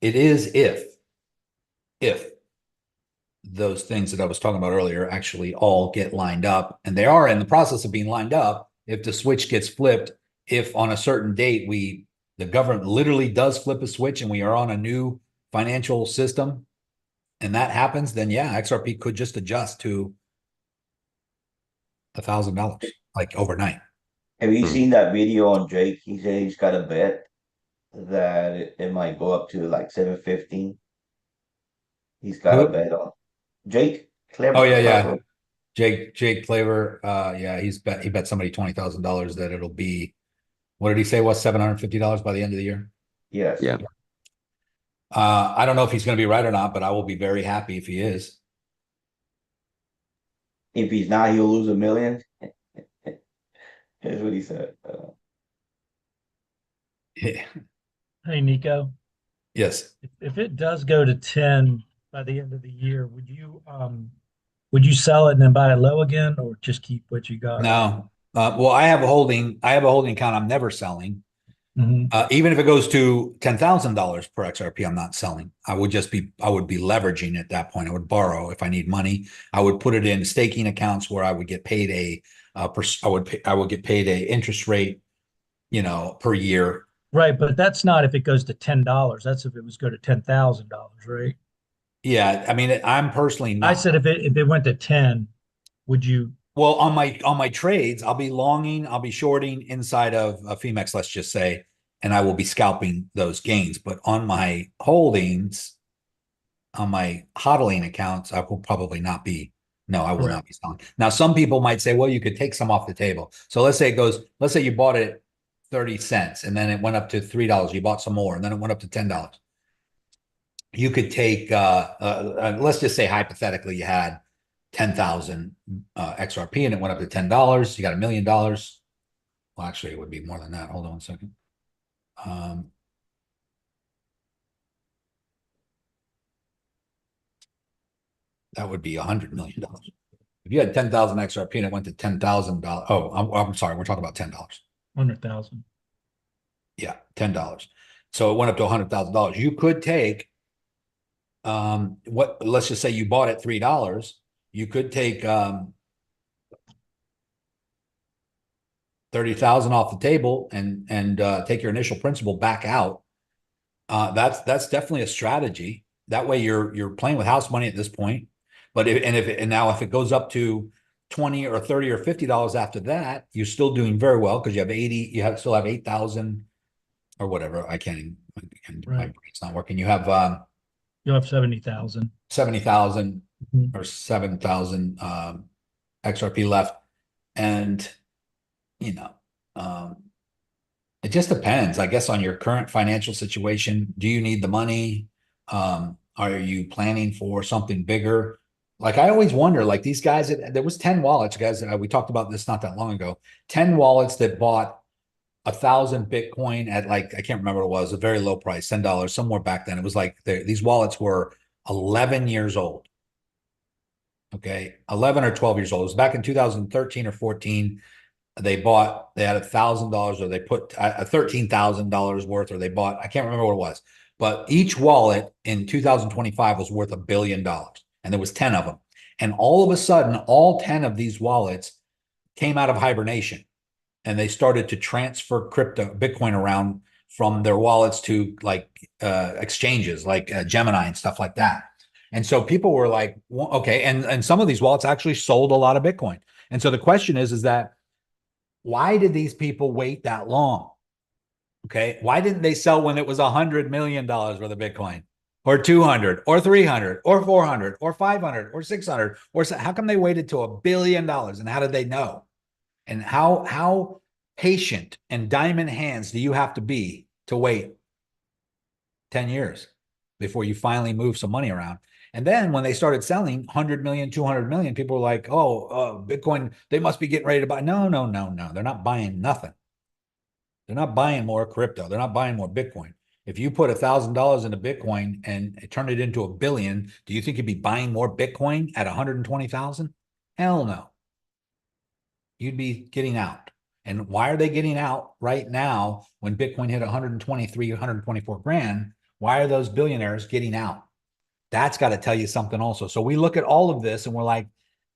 It is if those things that I was talking about earlier actually all get lined up, and they are in the process of being lined up. If the switch gets flipped, if on a certain date the government literally does flip a switch and we are on a new financial system, and that happens, then yeah, XRP could just adjust to $1,000 like overnight. Have you seen that video on Drake? He said he's got a bet that it might go up to like 715. He's got a bet on Jake Clever. Oh yeah. Jake Clever. Yeah, he bet somebody $20,000 that it'll be, what did he say was $750 by the end of the year? Yes. Yeah. I don't know if he's going to be right or not, but I will be very happy if he is. If he's not, he'll lose $1 million. Here's what he said. Yeah. Hey, Niko. Yes. If it does go to 10 by the end of the year, would you sell it and then buy it low again, or just keep what you got? No. Well, I have a holding account I'm never selling. Mm-hmm. Even if it goes to $10,000 per XRP, I'm not selling. I would be leveraging at that point. I would borrow if I need money. I would put it in staking accounts where I would get paid I would get paid a interest rate, per year. Right, but that's not if it goes to $10. That's if it was go to $10,000, right? Yeah, I mean, I'm personally not. I said if it went to 10, would you? Well, on my trades, I'll be longing, I'll be shorting inside of Phemex, let's just say, and I will be scalping those gains. But on my holdings, on my hodling accounts, I will probably not be. No, I will not be selling. Now, some people might say, well, you could take some off the table. So let's say you bought it 30 cents and then it went up to $3. You bought some more and then it went up to $10. you could take, let's just say hypothetically you had 10,000 XRP and it went up to $10. You got $1 million. Well, actually, it would be more than that. Hold on a second. That would be $100 million. If you had 10,000 XRP and it went to $10,000. Oh, I'm sorry. We're talking about $10. 100,000. Yeah, $10. So it went up to $100,000. You could take, let's just say you bought at $3. You could take 30,000 off the table and take your initial principal back out. That's definitely a strategy. That way you're playing with house money at this point. But now if it goes up to 20 or 30 or $50 after that, you're still doing very well because you have 80, still have 8,000 or whatever. I can't even, my brain's not working. You have You'll have 70,000. 70,000 or 7,000 XRP left. And it just depends, I guess, on your current financial situation. Do you need the money? Are you planning for something bigger? Like, I always wonder, like these guys, there was 10 wallets, guys. We talked about this not that long ago. 10 wallets that bought 1,000 Bitcoin at, like, I can't remember what it was, a very low price, $10, somewhere back then. It was like these wallets were 11 years old. Okay, 11 or 12 years old. It was back in 2013 or 14. They had $1,000, or they put $13,000 worth, or they bought, I can't remember what it was, but each wallet in 2025 was worth $1 billion, and there was 10 of them. And all of a sudden, all 10 of these wallets came out of hibernation, and they started to transfer Bitcoin around from their wallets to like exchanges like Gemini and stuff like that. And so people were like, well, okay. And some of these wallets actually sold a lot of Bitcoin. And so the question is that why did these people wait that long? Okay. Why didn't they sell when it was $100 million worth of Bitcoin, or 200 or 300 or 400 or 500 or 600? Or how come they waited to $1 billion? And how did they know? And how patient and diamond hands do you have to be to wait 10 years before you finally move some money around? And then when they started selling 100 million, 200 million, people were like, oh, Bitcoin, they must be getting ready to buy. No. They're not buying nothing. They're not buying more crypto. They're not buying more Bitcoin. If you put $1,000 into Bitcoin and turn it into $1 billion, do you think you'd be buying more Bitcoin at 120,000? Hell no. You'd be getting out. And why are they getting out right now when Bitcoin hit 123, 124 grand? Why are those billionaires getting out? That's got to tell you something also. So we look at all of this and we're like,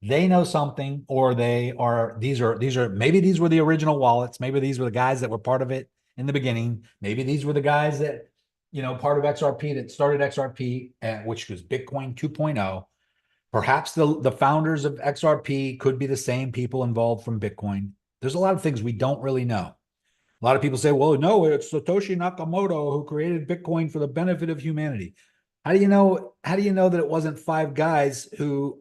they know something, or these are maybe these were the original wallets. Maybe these were the guys that were part of it in the beginning. Maybe these were the guys that, part of XRP, that started XRP, which was Bitcoin 2.0. Perhaps the founders of XRP could be the same people involved from Bitcoin. There's a lot of things we don't really know. A lot of people say, well, no, it's Satoshi Nakamoto who created Bitcoin for the benefit of humanity. How do you know that it wasn't five guys who,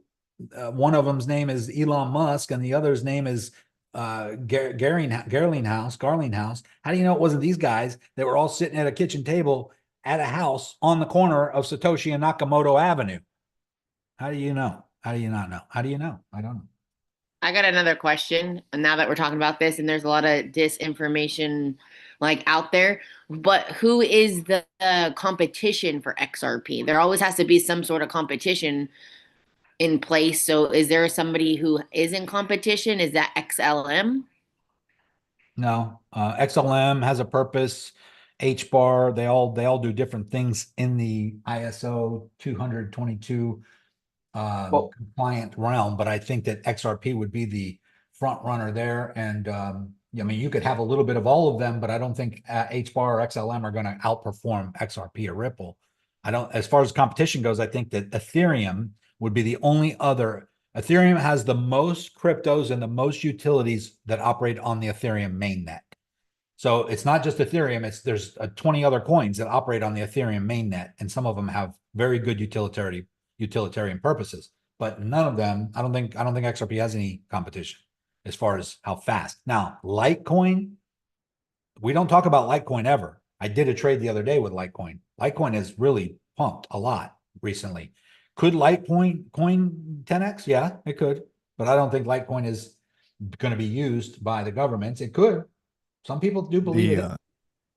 one of them's name is Elon Musk and the other's name is Garlinghouse? How do you know it wasn't these guys that were all sitting at a kitchen table at a house on the corner of Satoshi and Nakamoto Avenue? How do you know? How do you not know? How do you know? I don't know. I got another question. Now that we're talking about this, and there's a lot of disinformation like out there, but who is the competition for XRP? There always has to be some sort of competition in place. So is there somebody who is in competition? Is that XLM? No, XLM has a purpose. HBAR, they all do different things in the ISO 222 compliant realm, but I think that XRP would be the front runner there. And I mean, you could have a little bit of all of them, but I don't think HBAR or XLM are going to outperform XRP or Ripple. As far as competition goes, I think that Ethereum would be the only other. Ethereum has the most cryptos and the most utilities that operate on the Ethereum mainnet. So it's not just Ethereum, there's 20 other coins that operate on the Ethereum mainnet, and some of them have very good utilitarian purposes, but none of them, I don't think XRP has any competition as far as how fast. Now, Litecoin, we don't talk about Litecoin ever. I did a trade the other day with Litecoin. Litecoin is really pumped a lot recently. Could Litecoin coin 10x? Yeah, it could. But I don't think Litecoin is going to be used by the governments. It could. Some people do believe it.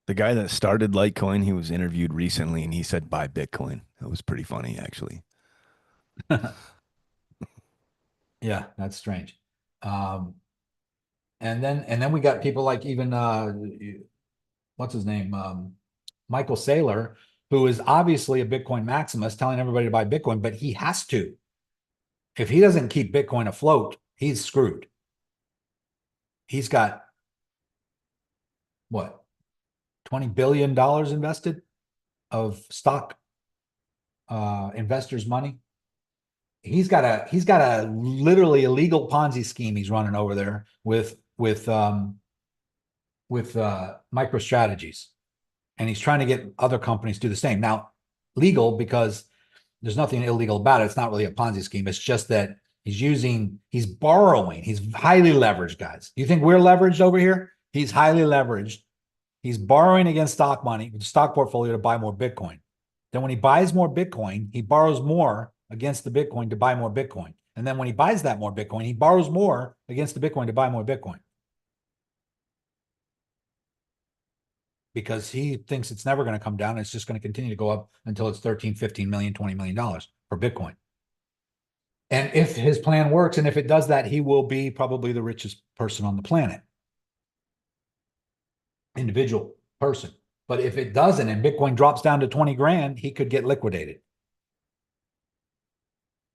The guy that started Litecoin, he was interviewed recently and he said buy Bitcoin. That was pretty funny, actually. Yeah, that's strange. And then we got people like even what's his name? Michael Saylor, who is obviously a Bitcoin maximus, telling everybody to buy Bitcoin, but he has to. If he doesn't keep Bitcoin afloat, he's screwed. He's got what, $20 billion invested of stock investors' money. He's got a literally illegal Ponzi scheme he's running over there with MicroStrategies, and he's trying to get other companies to do the same. Now, legal because there's nothing illegal about it. It's not really a Ponzi scheme. It's just that he's borrowing. He's highly leveraged, guys. You think we're leveraged over here? He's highly leveraged. He's borrowing against stock money, stock portfolio to buy more Bitcoin. Then when he buys more Bitcoin, he borrows more against the Bitcoin to buy more Bitcoin. And then when he buys that more Bitcoin, he borrows more against the Bitcoin to buy more Bitcoin. Because he thinks it's never going to come down. It's just going to continue to go up until it's 13, 15 million, $20 million for Bitcoin. And if his plan works, and if it does that, he will be probably the richest person on the planet. Individual person. But if it doesn't and Bitcoin drops down to 20 grand, he could get liquidated.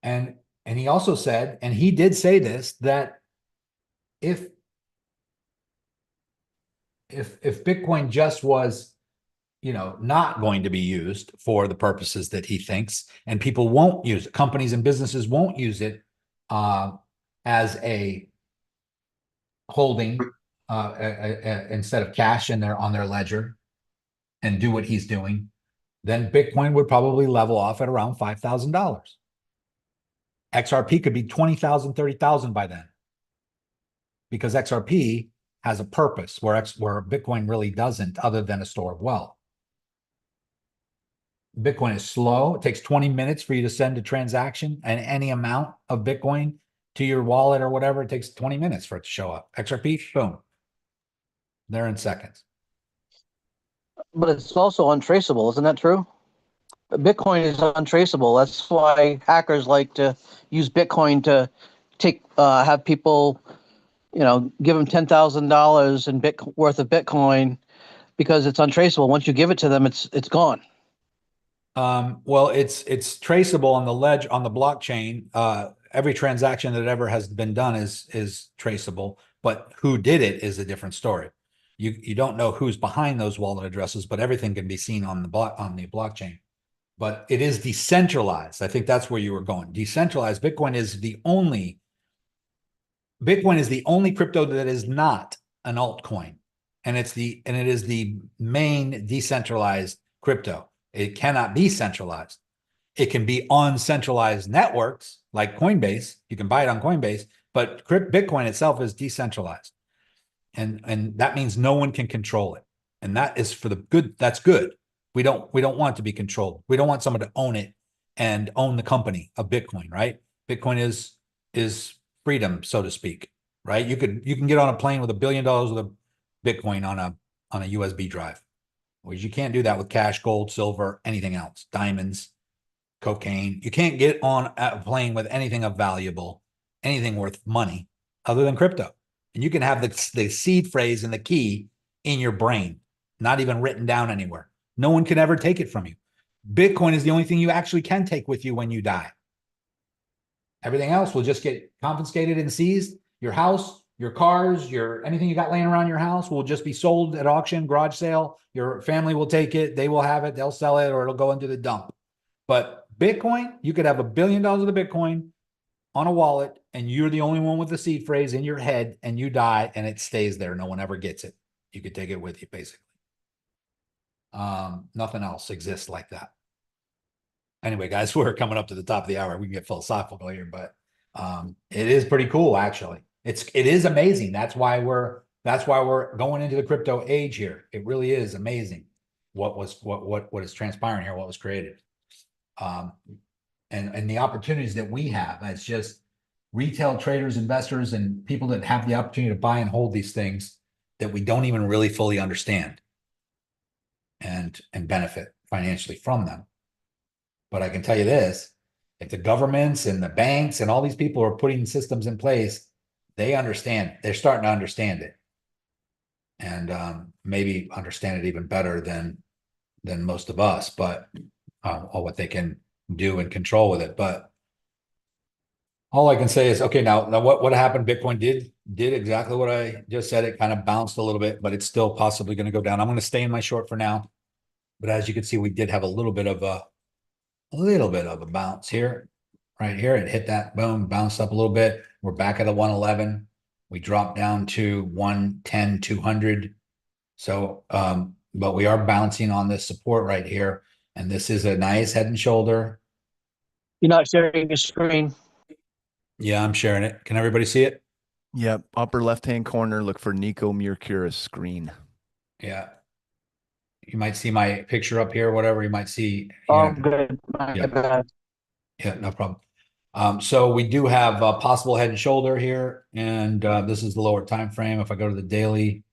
And he also said, and he did say this, that if Bitcoin just was, not going to be used for the purposes that he thinks, and people won't use it, companies and businesses won't use it as a holding instead of cash on their ledger and do what he's doing, then Bitcoin would probably level off at around $5,000. XRP could be 20,000, 30,000 by then, because XRP has a purpose where Bitcoin really doesn't, other than a store of wealth. Bitcoin is slow. It takes 20 minutes for you to send a transaction and any amount of Bitcoin to your wallet or whatever. It takes 20 minutes for it to show up. XRP, boom. They're in seconds. But it's also untraceable, isn't that true? Bitcoin is untraceable. That's why hackers like to use Bitcoin to have people, give them $10,000 worth of Bitcoin, because it's untraceable. Once you give it to them, it's gone. Well, it's traceable on the blockchain. Every transaction that ever has been done is traceable, but who did it is a different story. You don't know who's behind those wallet addresses, but everything can be seen on the blockchain. But it is decentralized. I think that's where you were going. Decentralized. Bitcoin is the only crypto that is not an altcoin, and it is the main decentralized crypto. It cannot be centralized. It can be on centralized networks like Coinbase. You can buy it on Coinbase, but Bitcoin itself is decentralized. And that means no one can control it. And that is for the good. That's good. We don't want it to be controlled. We don't want someone to own it and own the company of Bitcoin, right? Bitcoin is freedom, so to speak, right? You can get on a plane with $1 billion worth of Bitcoin on a USB drive. Whereas you can't do that with cash, gold, silver, anything else, diamonds, cocaine. You can't get on a plane with anything of valuable, anything worth money other than crypto. And you can have the seed phrase and the key in your brain, not even written down anywhere. No one can ever take it from you. Bitcoin is the only thing you actually can take with you when you die. Everything else will just get confiscated and seized. Your house, your cars, anything you got laying around your house will just be sold at auction, garage sale. Your family will take it. They will have it. They'll sell it, or it'll go into the dump. But Bitcoin, you could have $1 billion of the Bitcoin on a wallet, and you're the only one with the seed phrase in your head, and you die, and it stays there. No one ever gets it. You could take it with you, basically. Nothing else exists like that. Anyway, guys, we're coming up to the top of the hour. We can get philosophical here, but it is pretty cool, actually. It is amazing. That's why we're going into the crypto age here. It really is amazing what is transpiring here, what was created. And the opportunities that we have as just retail traders, investors, and people that have the opportunity to buy and hold these things that we don't even really fully understand and benefit financially from them. But I can tell you this, if the governments and the banks and all these people are putting systems in place, they understand, they're starting to understand it. And maybe understand it even better than most of us, but or what they can do and control with it. But all I can say is, okay, now what happened? Bitcoin did exactly what I just said. It kind of bounced a little bit, but it's still possibly going to go down. I'm going to stay in my short for now. But as you can see, we did have a little bit of a bounce here, right here. It hit that, boom, bounced up a little bit. We're back at a 111. We dropped down to 110, 200. So, but we are bouncing on this support right here. And this is a nice head and shoulder. You're not sharing your screen. Yeah, I'm sharing it. Can everybody see it? Yep. Upper left-hand corner, look for Niko Mercuris screen. Yeah. You might see my picture up here, whatever you might see. Oh, good. Yeah. Yeah, no problem. So we do have a possible head and shoulder here, and this is the lower time frame. If I go to the daily,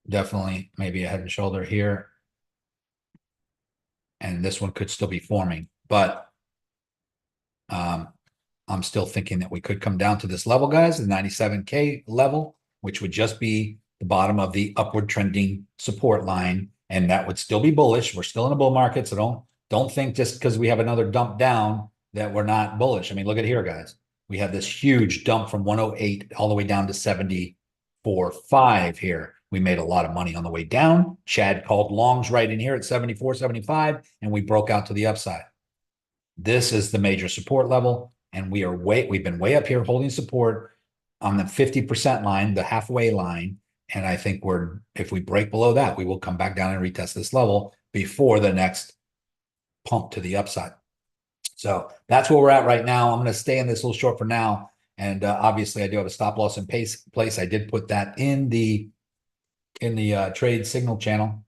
definitely maybe a head and shoulder here. And this one could still be forming, but I'm still thinking that we could come down to this level, guys, the 97K level, which would just be the bottom of the upward trending support line. And that would still be bullish. We're still in a bull market. So don't think just because we have another dump down that we're not bullish. I mean, look at here, guys. We have this huge dump from 108 all the way down to 74.5 here. We made a lot of money on the way down. Chad called longs right in here at 74.75, and we broke out to the upside. This is the major support level, and we've been way up here holding support on the 50% line, the halfway line. And I think if we break below that, we will come back down and retest this level before the next pump to the upside. So that's where we're at right now. I'm going to stay in this little short for now. And obviously I do have a stop loss in place. I did put that in the trade signal channel.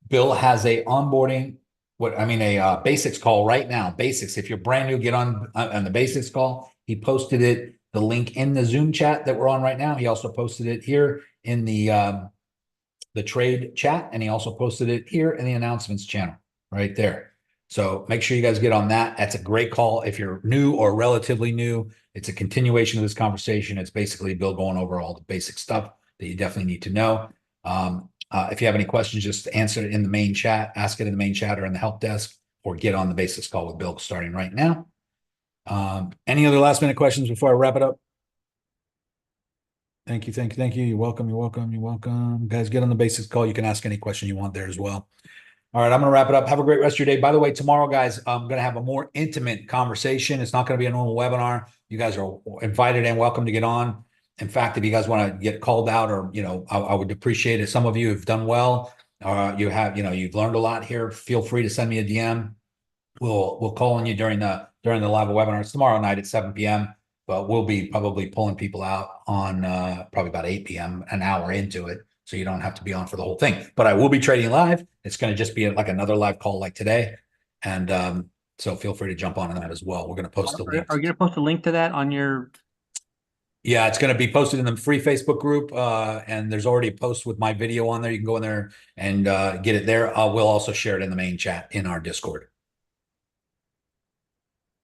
Bill has a onboarding, a basics call right now. Basics. If you're brand new, get on the basics call. He posted the link in the Zoom chat that we're on right now. He also posted it here in the trade chat, and he also posted it here in the announcements channel right there. So make sure you guys get on that. That's a great call. If you're new or relatively new, it's a continuation of this conversation. It's basically Bill going over all the basic stuff that you definitely need to know. If you have any questions, just answer it in the main chat, ask it in the main chat or in the help desk, or get on the basics call with Bill starting right now. Any other last minute questions before I wrap it up? Thank you. You're welcome. Guys, get on the basics call. You can ask any question you want there as well. All right, I'm going to wrap it up. Have a great rest of your day. By the way, tomorrow, guys, I'm going to have a more intimate conversation. It's not going to be a normal webinar. You guys are invited and welcome to get on. In fact, if you guys want to get called out, or, I would appreciate it. Some of you have done well. You've learned a lot here. Feel free to send me a DM. We'll call on you during the live webinar. It's tomorrow night at 7 p.m. But we'll be probably pulling people out on probably about 8 p.m., an hour into it. So you don't have to be on for the whole thing. But I will be trading live. It's going to just be like another live call like today. And so feel free to jump on that as well. We're going to post the link. Are you going to post a link to that on your? Yeah, it's going to be posted in the free Facebook group. And there's already a post with my video on there. You can go in there and get it there. We'll also share it in the main chat in our Discord.